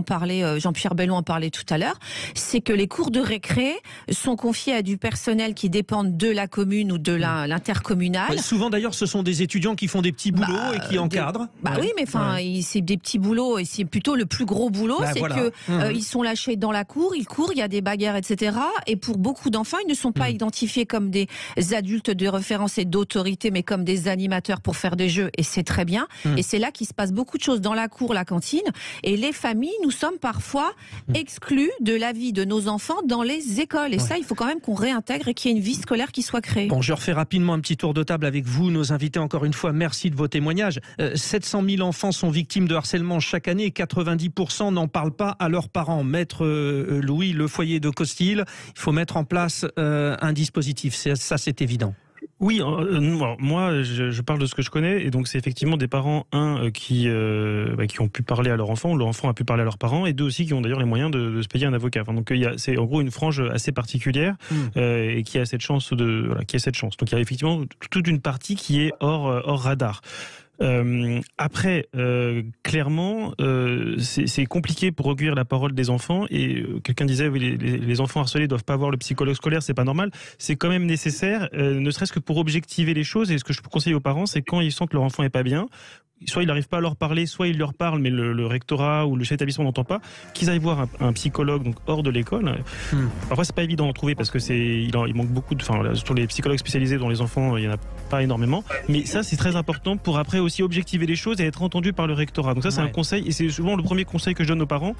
Bellon en parlait tout à l'heure, c'est que les cours de récré sont confiés à du personnel qui dépend de la commune ou de l'intercommunal. Souvent d'ailleurs, ce sont des étudiants qui font des petits boulots et qui encadrent. Oui, mais c'est des petits boulots, et c'est plutôt le plus gros boulot, ils sont lâchés dans la cour, ils courent, il y a des bagarres, etc. Et pour beaucoup d'enfants, ils ne sont pas identifiés comme des adultes de référence et d'autorité, mais comme des animateurs pour faire des jeux, et c'est très bien. Et c'est là qu'il se passe beaucoup de choses dans la cour, la cantine, et les familles, nous sommes parfois exclus de la vie de nos enfants dans les écoles. Et ça, il faut quand même qu'on réintègre et qu'il y ait une vie scolaire qui soit créée. Bon, je refais rapidement un petit tour de table avec vous, nos invités. Encore une fois, merci de vos témoignages. 700 000 enfants sont victimes de harcèlement chaque année, et 90% n'en parlent pas à leurs parents. Maître Louis, le foyer de Costil, il faut mettre en place un dispositif. Ça, c'est évident. Oui, moi je parle de ce que je connais, et donc c'est effectivement des parents, qui ont pu parler à leur enfant, ou leur enfant a pu parler à leurs parents, et deux aussi qui ont d'ailleurs les moyens de se payer un avocat. Donc c'est en gros une frange assez particulière et qui a cette chance Donc il y a effectivement toute une partie qui est hors radar. Après, clairement, c'est compliqué pour recueillir la parole des enfants, et quelqu'un disait les enfants harcelés doivent pas voir le psychologue scolaire, c'est pas normal. C'est quand même nécessaire, ne serait-ce que pour objectiver les choses. Et ce que je peux conseiller aux parents, c'est quand ils sentent que leur enfant est pas bien, soit il n'arrive pas à leur parler, soit il leur parle, mais le rectorat ou le chef d'établissement n'entend pas, qu'ils aillent voir un psychologue, donc hors de l'école. Parfois, c'est pas évident d'en trouver parce que il manque beaucoup sur les psychologues spécialisés dont les enfants, il y en a pas énormément. Mais ça, c'est très important pour après aussi objectiver les choses et être entendu par le rectorat. Donc ça, c'est un conseil, et c'est souvent le premier conseil que je donne aux parents,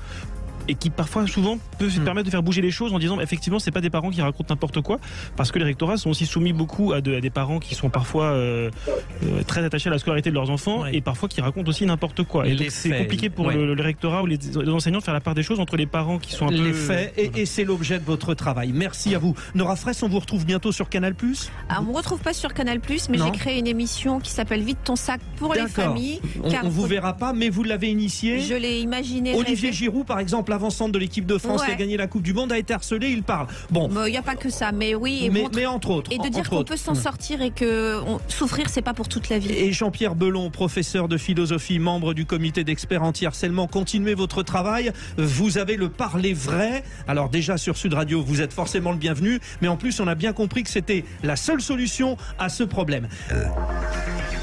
et qui parfois souvent peut se permettre de faire bouger les choses en disant effectivement c'est pas des parents qui racontent n'importe quoi, parce que les rectorats sont aussi soumis beaucoup à des parents qui sont parfois très attachés à la scolarité de leurs enfants, et parfois qui racontent aussi n'importe quoi, et donc c'est compliqué pour le rectorat ou les enseignants de faire la part des choses entre les parents qui sont un peu... Les faits, et c'est l'objet de votre travail. Merci à vous. Nora Fraisse, on vous retrouve bientôt sur Canal+. On ne me retrouve pas sur Canal+, mais j'ai créé une émission qui s'appelle Vide ton sac pour les familles. On vous verra pas, mais vous l'avez initié. Je l'ai imaginé. Olivier Giroud, par exemple, l'avant-centre de l'équipe de France qui a gagné la Coupe du Monde, a été harcelé, il parle. Bon, il n'y a pas que ça, mais oui. Mais entre autres. Et de dire qu'on peut s'en sortir, et que souffrir, c'est pas pour toute la vie. Et Jean-Pierre Bellon, professeur de philosophie, membre du comité d'experts anti-harcèlement, continuez votre travail. Vous avez le parler vrai. Alors déjà sur Sud Radio, vous êtes forcément le bienvenu, mais en plus on a bien compris que c'était la seule solution à ce problème.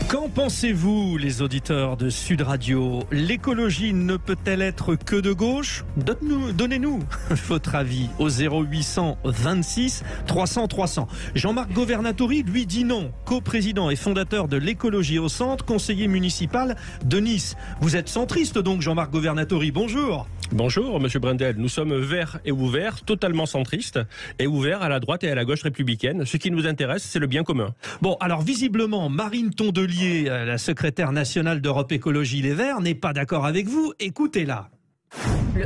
Qu'en pensez-vous, les auditeurs de Sud Radio? L'écologie ne peut-elle être que de gauche? Donnez-nous votre avis au 0800 26 300 300. Jean-Marc Governatori, lui, dit non. Co-président et fondateur de l'écologie au centre, conseiller municipal de Nice. Vous êtes centriste donc, Jean-Marc Governatori, bonjour. Bonjour, monsieur Brindel. Nous sommes verts et ouverts, totalement centristes, et ouverts à la droite et à la gauche républicaine. Ce qui nous intéresse, c'est le bien commun. Bon, alors visiblement, Marine Tondelier, la secrétaire nationale d'Europe Écologie Les Verts, n'est pas d'accord avec vous. Écoutez-la.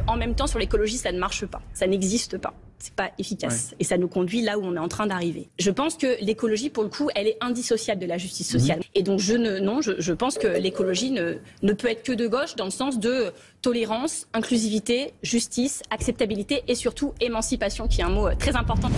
En même temps, sur l'écologie, ça ne marche pas. Ça n'existe pas. C'est pas efficace. Ouais. Et ça nous conduit là où on est en train d'arriver. Je pense que l'écologie, pour le coup, elle est indissociable de la justice sociale. Et donc, je pense que l'écologie ne peut être que de gauche, dans le sens de tolérance, inclusivité, justice, acceptabilité et surtout émancipation, qui est un mot très important.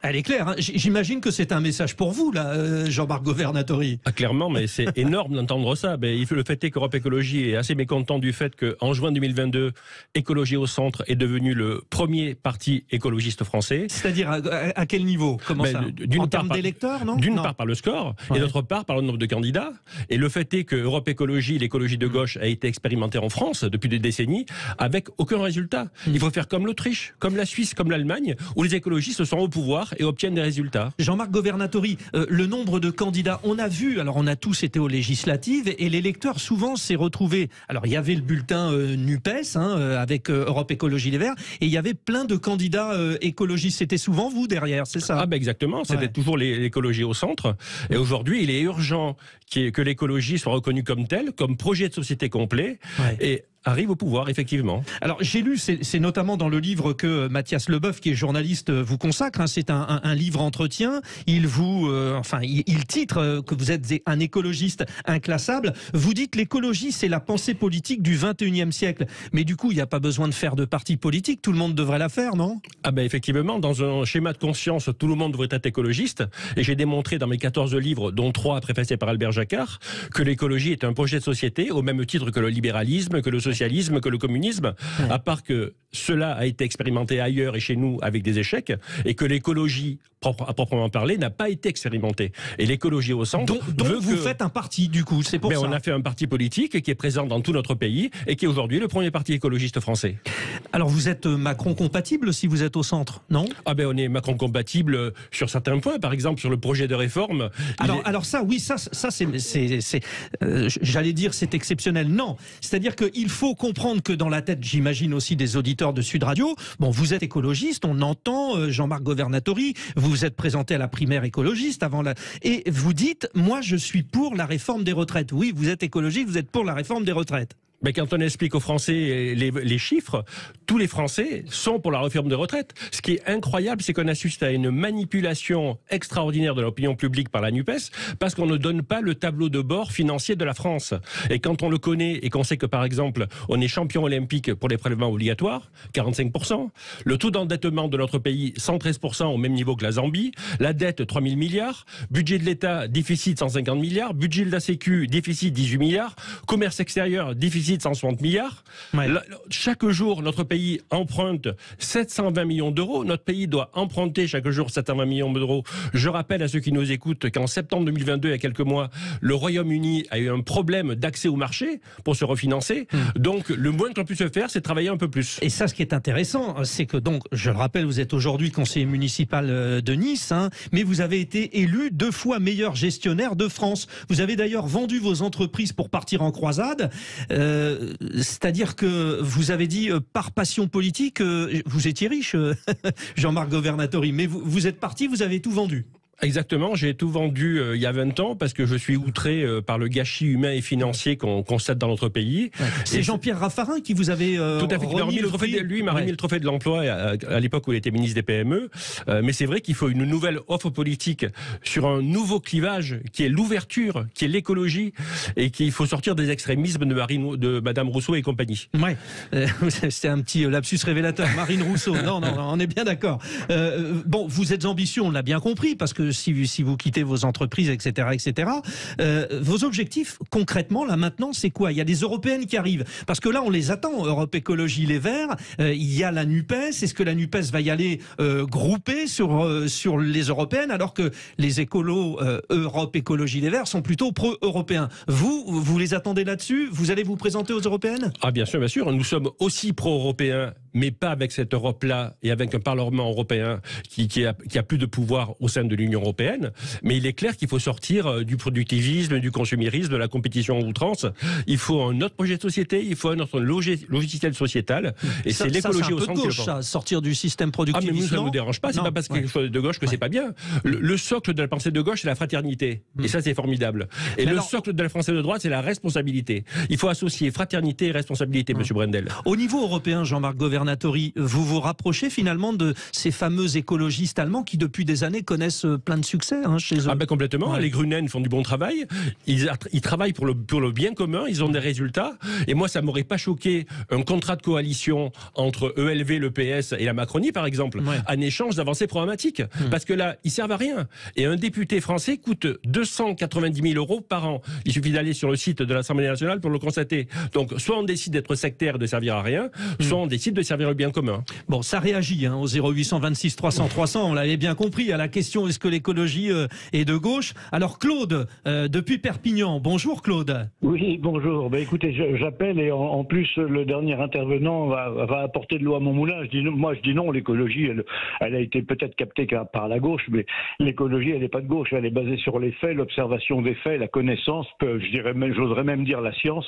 Elle est claire. Hein. J'imagine que c'est un message pour vous, là, Jean-Marc Governatori. Ah, clairement, mais c'est énorme d'entendre ça. Mais le fait est qu'Europe Écologie est assez mécontent du fait qu'en juin 2022, Écologie au centre est devenu le premier parti écologiste français. C'est-à-dire à quel niveau? Comment ça? En termes d'électeurs, non? D'une part par le score, et d'autre part par le nombre de candidats. Et le fait est que Europe Écologie, l'écologie de gauche, a été expérimentée en France depuis des décennies avec aucun résultat. Il faut faire comme l'Autriche, comme la Suisse, comme l'Allemagne, où les écologistes sont au pouvoir et obtiennent des résultats. Jean-Marc Governatori, le nombre de candidats, on a vu, alors on a tous été aux législatives et l'électeur souvent s'est retrouvé, alors il y avait le bulletin NUPES avec Europe Écologie Les Verts et il y avait plein de candidats écologistes. C'était souvent vous derrière, c'est ça? Ah ben exactement, c'était toujours l'écologie au centre. Et aujourd'hui, il est urgent que l'écologie soit reconnue comme telle, comme projet de société complet. Et arrive au pouvoir, effectivement. Alors, j'ai lu, c'est notamment dans le livre que Mathias Leboeuf, qui est journaliste, vous consacre. Hein, c'est un livre entretien. Il vous, il titre que vous êtes un écologiste inclassable. Vous dites l'écologie, c'est la pensée politique du 21e siècle. Mais du coup, il n'y a pas besoin de faire de parti politique. Tout le monde devrait la faire, non? Ah ben effectivement, dans un schéma de conscience, tout le monde devrait être écologiste. Et j'ai démontré dans mes 14 livres, dont 3 préfacés par Albert Jacquard, que l'écologie est un projet de société, au même titre que le libéralisme, que le socialisme, que le communisme, à part que cela a été expérimenté ailleurs et chez nous avec des échecs, et que l'écologie, à proprement parler, n'a pas été expérimentée. Et l'écologie au centre... Donc vous faites un parti, du coup, c'est pour ça. On a fait un parti politique qui est présent dans tout notre pays et qui est aujourd'hui le premier parti écologiste français. Alors vous êtes Macron-compatible si vous êtes au centre, non? Ah ben on est Macron-compatible sur certains points, par exemple sur le projet de réforme. Alors ça, oui, ça c'est j'allais dire c'est exceptionnel. Non, c'est-à-dire qu'il faut comprendre que dans la tête, j'imagine aussi des auditeurs de Sud Radio, bon, vous êtes écologiste, on entend Jean-Marc Governatori, vous vous êtes présenté à la primaire écologiste et vous dites, moi je suis pour la réforme des retraites. Oui, vous êtes écologiste, vous êtes pour la réforme des retraites. Mais quand on explique aux Français les chiffres, tous les Français sont pour la réforme des retraites. Ce qui est incroyable, c'est qu'on assiste à une manipulation extraordinaire de l'opinion publique par la NUPES, parce qu'on ne donne pas le tableau de bord financier de la France. Et quand on le connaît et qu'on sait que, par exemple, on est champion olympique pour les prélèvements obligatoires, 45%, le taux d'endettement de notre pays, 113%, au même niveau que la Zambie, la dette, 3 000 milliards, budget de l'État, déficit 150 milliards, budget de la Sécu, déficit 18 milliards, commerce extérieur, déficit 160 milliards. Ouais. Chaque jour, notre pays emprunte 720 millions d'euros. Notre pays doit emprunter chaque jour 720 millions d'euros. Je rappelle à ceux qui nous écoutent qu'en septembre 2022, il y a quelques mois, le Royaume-Uni a eu un problème d'accès au marché pour se refinancer. Donc, le moins qu'on puisse faire, c'est travailler un peu plus. Et ça, ce qui est intéressant, c'est que, donc, je le rappelle, vous êtes aujourd'hui conseiller municipal de Nice, mais vous avez été élu 2 fois meilleur gestionnaire de France. Vous avez d'ailleurs vendu vos entreprises pour partir en croisade. C'est-à-dire que vous avez dit par passion politique, vous étiez riche, Jean-Marc Governatori, mais vous êtes parti, vous avez tout vendu. Exactement, j'ai tout vendu il y a 20 ans parce que je suis outré par le gâchis humain et financier qu'on constate dans notre pays. Ouais. C'est Jean-Pierre Raffarin qui vous avait tout à fait, remis le trophée de l'emploi à l'époque où il était ministre des PME. Mais c'est vrai qu'il faut une nouvelle offre politique sur un nouveau clivage qui est l'ouverture, qui est l'écologie et qu'il faut sortir des extrémismes de Madame Rousseau et compagnie. Ouais, c'est un petit lapsus révélateur. Marine Rousseau, non, on est bien d'accord. Bon, vous êtes ambitieux, on l'a bien compris, parce que si vous quittez vos entreprises, etc., vos objectifs, concrètement, là, maintenant, c'est quoi? Il y a des européennes qui arrivent. Parce que là, on les attend. Europe Écologie Les Verts, il y a la NUPES. Est-ce que la NUPES va y aller grouper sur les européennes, alors que les écolos Europe Écologie Les Verts sont plutôt pro-européens? Vous les attendez là-dessus? Vous allez vous présenter aux européennes? Ah, bien sûr, bien sûr. Nous sommes aussi pro-européens, mais pas avec cette Europe-là et avec un Parlement européen qui a plus de pouvoir au sein de l'Union européenne, mais il est clair qu'il faut sortir du productivisme, du consumérisme, de la compétition en outrance. Il faut un autre projet de société, il faut un autre logiciel sociétal, et c'est l'écologie au centre. C'est un peu de gauche, sortir du système productiviste. Ah, mais nous, ça ne nous dérange pas, c'est pas parce qu'il y a quelque chose de gauche que c'est pas bien. Le socle de la pensée de gauche, c'est la fraternité, et ça, c'est formidable. Et socle de la pensée de droite, c'est la responsabilité. Il faut associer fraternité et responsabilité, Monsieur Brendel. Au niveau européen, Jean-Marc Governatori, Governatori, vous vous rapprochez finalement de ces fameux écologistes allemands qui depuis des années connaissent plein de succès chez eux. Ah ben complètement, ouais. Les Grünen font du bon travail, ils travaillent pour le bien commun, ils ont des résultats, et moi ça m'aurait pas choqué un contrat de coalition entre ELV, le PS et la Macronie par exemple, en échange d'avancées programmatiques, parce que là ils servent à rien, et un député français coûte 290 000 € par an, il suffit d'aller sur le site de l'Assemblée nationale pour le constater. Donc soit on décide d'être sectaire, de servir à rien, soit on décide de servir le bien commun. Bon, ça réagit au 0826 300 300, on l'avait bien compris, à la question est-ce que l'écologie est de gauche. Alors Claude, depuis Perpignan, bonjour Claude. Oui, bonjour. Écoutez, j'appelle et en plus le dernier intervenant va apporter de l'eau à mon moulin. Je dis non, l'écologie, elle a été peut-être captée par la gauche, mais l'écologie, elle n'est pas de gauche, elle est basée sur les faits, l'observation des faits, la connaissance, j'oserais même dire la science.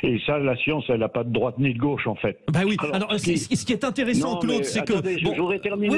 Et ça, la science, elle n'a pas de droite ni de gauche, en fait. Bah oui. Alors, ce qui est intéressant, Claude, c'est que... J'aurais terminé.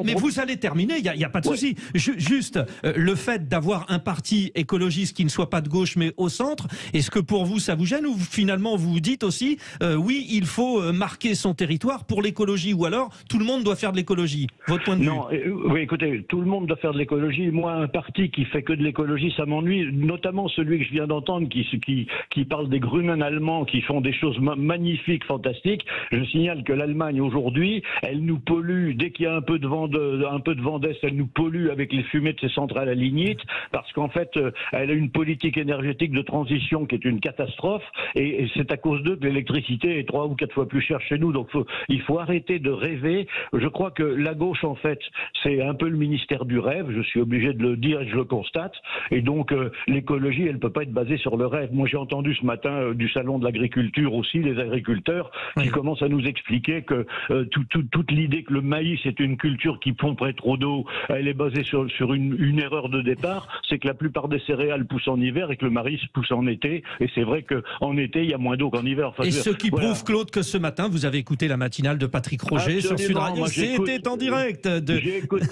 Mais vous allez terminer, il n'y a pas de souci. Juste, le fait d'avoir un parti écologiste qui ne soit pas de gauche, mais au centre, est-ce que pour vous, ça vous gêne, ou finalement, vous dites aussi, oui, il faut marquer son territoire pour l'écologie, ou alors, tout le monde doit faire de l'écologie? Votre point de vue? Non, oui, écoutez, tout le monde doit faire de l'écologie. Moi, un parti qui fait que de l'écologie, ça m'ennuie, notamment celui que je viens d'entendre, qui parle des Grünen allemands, qui font des choses magnifiques, fantastiques. Je signale que l'Allemagne, aujourd'hui, elle nous pollue, dès qu'il y a un peu de vent d'est, elle nous pollue avec les fumées de ses centrales à lignite, parce qu'en fait, elle a une politique énergétique de transition qui est une catastrophe, et c'est à cause d'eux que l'électricité est 3 ou 4 fois plus chère chez nous. Donc il faut arrêter de rêver. Je crois que la gauche, en fait, c'est un peu le ministère du rêve, je suis obligé de le dire et je le constate, et donc l'écologie, elle peut pas être basée sur le rêve. Moi, j'ai entendu ce matin du salon de l'agriculture aussi, les agriculteurs qui commencent à nous expliquer que toute l'idée que le maïs est une culture qui pomperait trop d'eau, elle est basée sur une erreur de départ, c'est que la plupart des céréales poussent en hiver et que le maïs pousse en été, et c'est vrai qu'en été, il y a moins d'eau qu'en hiver. Et ce qui prouve, Claude, que ce matin, vous avez écouté la matinale de Patrick Roger sur Sud Radio. C'était en direct. J'écoute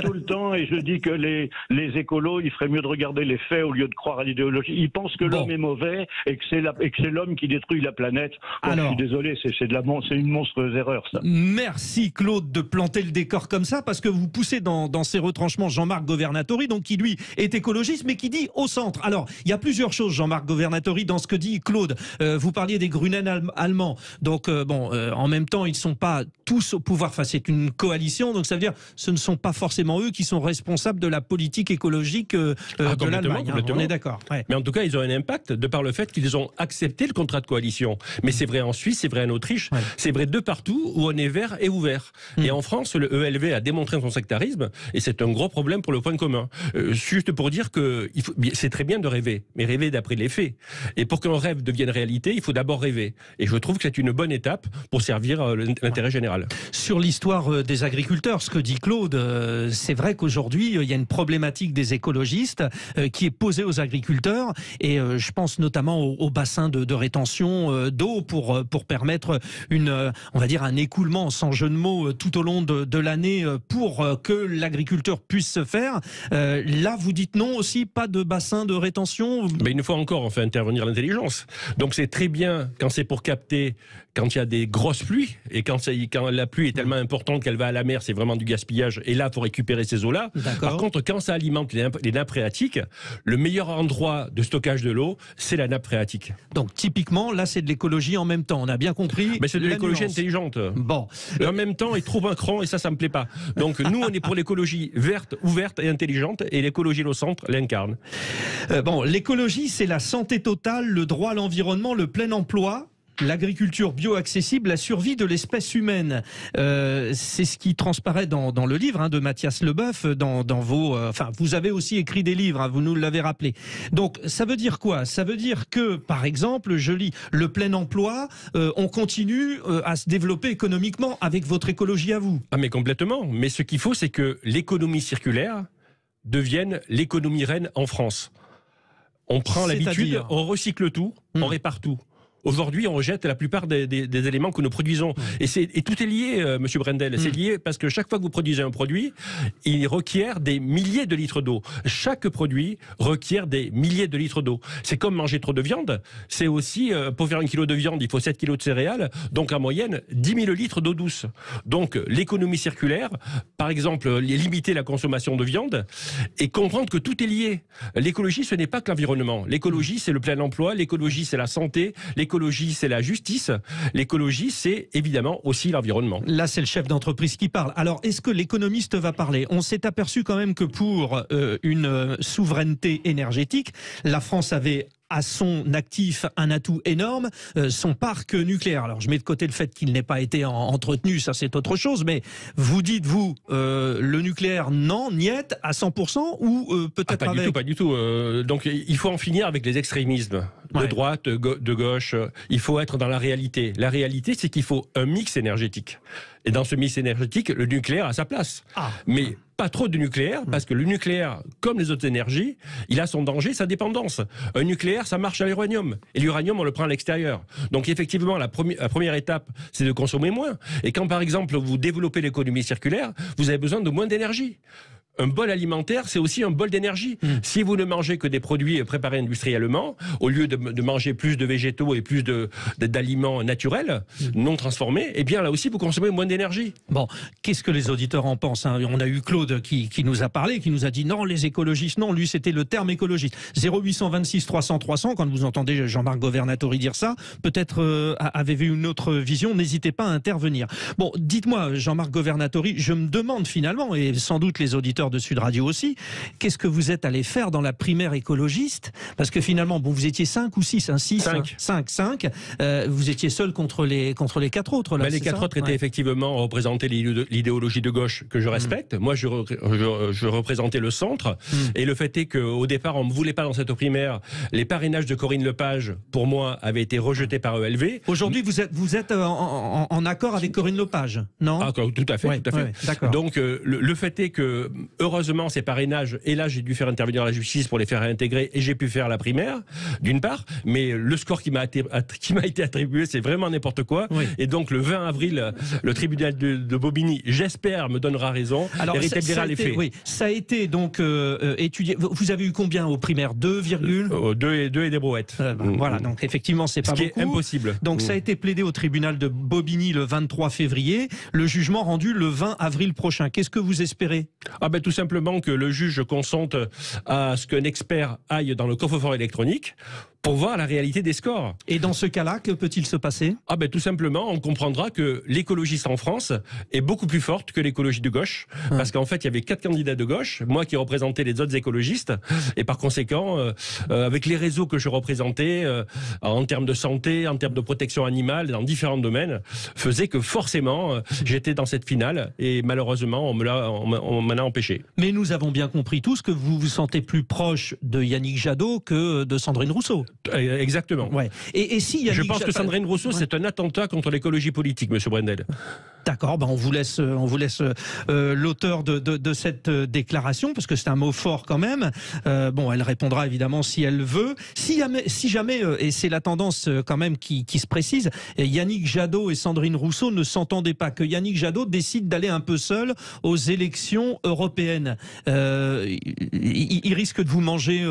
tout le temps, et je dis que les écolos, il ferait mieux de regarder les faits au lieu de croire à l'idéologie. Ils pensent que l'homme est mauvais et que c'est l'homme qui détruit la planète. Bon, alors, je suis désolé, c'est une monstrueuse erreur, ça. Merci Claude de planter le décor comme ça, parce que vous poussez dans ces retranchements Jean-Marc Governatori, donc qui lui est écologiste, mais qui dit au centre. Alors, il y a plusieurs choses, Jean-Marc Governatori, dans ce que dit Claude. Vous parliez des Grünen allemands. Donc, en même temps, ils ne sont pas tous au pouvoir. Enfin, c'est une coalition, donc ça veut dire ce ne sont pas forcément eux qui sont responsables de la politique écologique de l'Allemagne. On est d'accord. Ouais. Mais en tout cas, ils ont un impact de par le fait qu'ils ont accepté le contrat de coalition. Mais c'est vrai en Suisse, c'est vrai en Autriche, c'est vrai de partout où on est vert et ouvert. Et en France, le ELV a démontré son sectarisme, et c'est un gros problème pour le point commun. Juste pour dire que c'est très bien de rêver, mais rêver d'après les faits. Et pour qu'un rêve devienne réalité, il faut d'abord rêver. Et je trouve que c'est une bonne étape pour servir l'intérêt général. Sur l'histoire des agriculteurs, ce que dit Claude, c'est vrai qu'aujourd'hui, il y a une problématique des écologistes qui est posée aux agriculteurs, et je pense notamment au bassin de rétention d'eau pour permettre on va dire un écoulement sans jeu de mots tout au long de l'année pour que l'agriculteur puisse se faire. Là, vous dites non aussi, pas de bassin de rétention? Mais une fois encore, on fait intervenir l'intelligence. Donc c'est très bien quand c'est pour capter, quand il y a des grosses pluies, et quand la pluie est tellement importante qu'elle va à la mer, c'est vraiment du gaspillage, et là, il faut récupérer ces eaux-là. Par contre, quand ça alimente les nappes phréatiques, le meilleur endroit de stockage de l'eau, c'est la nappe phréatique. Donc typiquement, là, c'est de l'écologie en même temps, on a bien compris. Mais c'est de l'écologie intelligente. Bon. En même temps, il trouve un cran, et ça me plaît pas. Donc nous, on est pour l'écologie verte, ouverte et intelligente, et l'écologie au centre l'incarne. L'écologie, c'est la santé totale, le droit à l'environnement, le plein emploi, l'agriculture bio-accessible, la survie de l'espèce humaine. C'est ce qui transparaît dans le livre de Mathias Leboeuf, dans vos... vous avez aussi écrit des livres, vous nous l'avez rappelé. Donc, ça veut dire quoi? Ça veut dire que, par exemple, je lis le plein emploi, on continue à se développer économiquement avec votre écologie à vous. Ah, mais complètement. Mais ce qu'il faut, c'est que l'économie circulaire devienne l'économie reine en France. On prend l'habitude, on recycle tout, on répare tout. Aujourd'hui, on rejette la plupart des éléments que nous produisons. Et tout est lié, Monsieur Brendel. C'est lié parce que chaque fois que vous produisez un produit, il requiert des milliers de litres d'eau. Chaque produit requiert des milliers de litres d'eau. C'est comme manger trop de viande. C'est aussi, pour faire 1 kilo de viande, il faut 7 kilos de céréales. Donc, en moyenne, 10 000 litres d'eau douce. Donc, l'économie circulaire, par exemple, limiter la consommation de viande et comprendre que tout est lié. L'écologie, ce n'est pas que l'environnement. L'écologie, c'est le plein emploi. L'écologie, c'est la santé. L'écologie, c'est la justice. L'écologie, c'est évidemment aussi l'environnement. Là, c'est le chef d'entreprise qui parle. Alors, est-ce que l'économiste va parler? On s'est aperçu quand même que pour une souveraineté énergétique, la France avait à son actif un atout énorme, son parc nucléaire. Alors je mets de côté le fait qu'il n'ait pas été entretenu, ça c'est autre chose, mais vous dites, vous, le nucléaire, non, niet, à 100%, ou peut-être avec... Pas du tout. Donc il faut en finir avec les extrémismes, de droite, de gauche. Il faut être dans la réalité. La réalité, c'est qu'il faut un mix énergétique. Et dans ce mix énergétique, le nucléaire a sa place. Mais pas trop de nucléaire, parce que le nucléaire, comme les autres énergies, il a son danger, sa dépendance. Un nucléaire, ça marche à l'uranium. Et l'uranium, on le prend à l'extérieur. Donc effectivement, la première étape, c'est de consommer moins. Et quand, par exemple, vous développez l'économie circulaire, vous avez besoin de moins d'énergie. Un bol alimentaire, c'est aussi un bol d'énergie. Si vous ne mangez que des produits préparés industriellement, au lieu de manger plus de végétaux et plus d'aliments naturels, non transformés, eh bien là aussi, vous consommez moins d'énergie. Bon, qu'est-ce que les auditeurs en pensent, hein? On a eu Claude qui nous a parlé, qui nous a dit non, les écologistes, non, lui c'était le terme écologiste. 0826 300 300, quand vous entendez Jean-Marc Governatori dire ça, peut-être avez-vous une autre vision, n'hésitez pas à intervenir. Bon, dites-moi, Jean-Marc Governatori, je me demande finalement, et sans doute les auditeurs de Sud Radio aussi, qu'est-ce que vous êtes allé faire dans la primaire écologiste? Parce que finalement, bon, vous étiez 5 ou 6, 5. Vous étiez seul contre les 4 autres. Là, les 4 autres étaient effectivement représentés l'idéologie de gauche que je respecte. Moi, je représentais le centre. Et le fait est qu'au départ, on ne me voulait pas dans cette primaire. Les parrainages de Corinne Lepage, pour moi, avaient été rejetés par ELV. Aujourd'hui, vous êtes en accord avec Corinne Lepage, non? Tout à fait, tout à fait. D'accord. Donc, le fait est que heureusement, ces parrainages, et là, j'ai dû faire intervenir la justice pour les faire réintégrer, et j'ai pu faire la primaire, d'une part, mais le score qui m'a été attribué, c'est vraiment n'importe quoi. Et donc, le 20 avril, le tribunal de Bobigny, j'espère, me donnera raison et rétablira les faits. Oui, ça a été donc étudié. Vous avez eu combien aux primaires? 2 et des brouettes. Voilà, donc effectivement, c'est pas beaucoup. Ce qui est impossible. Donc, ça a été plaidé au tribunal de Bobigny le 23 février, le jugement rendu le 20 avril prochain. Qu'est-ce que vous espérez? Tout simplement que le juge consente à ce qu'un expert aille dans le coffre-fort électronique pour voir la réalité des scores. Et dans ce cas-là, que peut-il se passer? Tout simplement, on comprendra que l'écologiste en France est beaucoup plus forte que l'écologie de gauche, parce qu'en fait, il y avait 4 candidats de gauche, moi qui représentais les autres écologistes, et par conséquent, avec les réseaux que je représentais, en termes de santé, en termes de protection animale, dans différents domaines, faisait que forcément, j'étais dans cette finale, et malheureusement, on m'en a empêché. Mais nous avons bien compris tous que vous vous sentez plus proche de Yannick Jadot que de Sandrine Rousseau. Exactement. Ouais. Et si Yannick Je pense que Sandrine Rousseau, c'est un attentat contre l'écologie politique, monsieur Brendel. D'accord, on vous laisse l'auteur de cette déclaration, parce que c'est un mot fort quand même. Elle répondra évidemment si elle veut. Si jamais, et c'est la tendance quand même qui se précise, Yannick Jadot et Sandrine Rousseau ne s'entendaient pas, que Yannick Jadot décide d'aller un peu seul aux élections européennes. Il risque de vous manger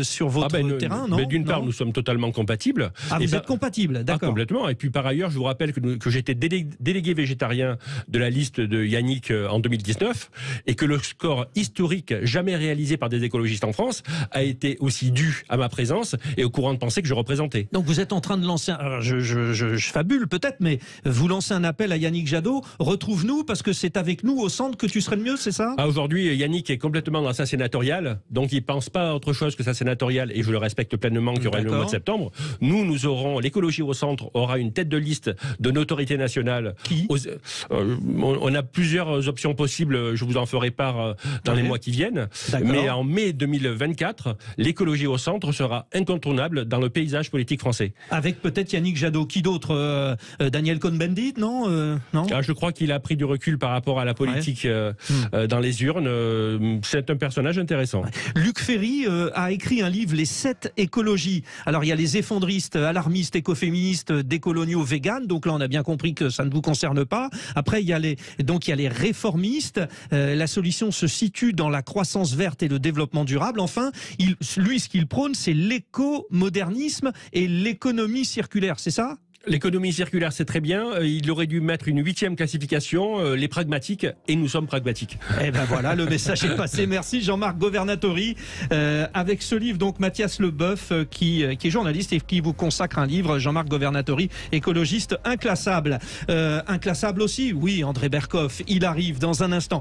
sur votre terrain, non? D'une part, nous sommes totalement compatibles. Vous êtes compatibles, d'accord. Complètement. Et puis par ailleurs, je vous rappelle que j'étais délégué végétarien de la liste de Yannick en 2019, et que le score historique jamais réalisé par des écologistes en France a été aussi dû à ma présence et au courant de pensée que je représentais. Donc vous êtes en train de lancer, alors je fabule peut-être, mais vous lancez un appel à Yannick Jadot, retrouve-nous parce que c'est avec nous au centre que tu serais le mieux, c'est ça? Aujourd'hui, Yannick est complètement dans sa sénatoriale, donc il pense pas à autre chose que sa sénatoriale, et je le respecte pleinement, qui aura lieu au mois de septembre. Nous aurons, l'écologie au centre aura une tête de liste de notoriété nationale. Qui? on a plusieurs options possibles. Je vous en ferai part dans les mois qui viennent. Mais en mai 2024, l'écologie au centre sera incontournable dans le paysage politique français. Avec peut-être Yannick Jadot. Qui d'autre Daniel Cohn-Bendit, non, non Je crois qu'il a pris du recul par rapport à la politique dans les urnes. C'est un personnage intéressant. Luc Ferry a écrit un livre, Les 7 écologies. Alors il y a les effondristes, alarmistes, écoféministes, décoloniaux, véganes. Donc là on a bien compris que ça ne vous concerne pas. Après il y a les réformistes. La solution se situe dans la croissance verte et le développement durable. Enfin, lui ce qu'il prône, c'est l'écomodernisme et l'économie circulaire. C'est ça ? L'économie circulaire, c'est très bien. Il aurait dû mettre une 8e classification, les pragmatiques, et nous sommes pragmatiques. Eh ben voilà, le message est passé. Merci Jean-Marc Governatori. Avec ce livre, donc Mathias Leboeuf, qui est journaliste et qui vous consacre un livre, Jean-Marc Governatori, écologiste inclassable. Inclassable aussi, oui, André Berkoff, il arrive dans un instant.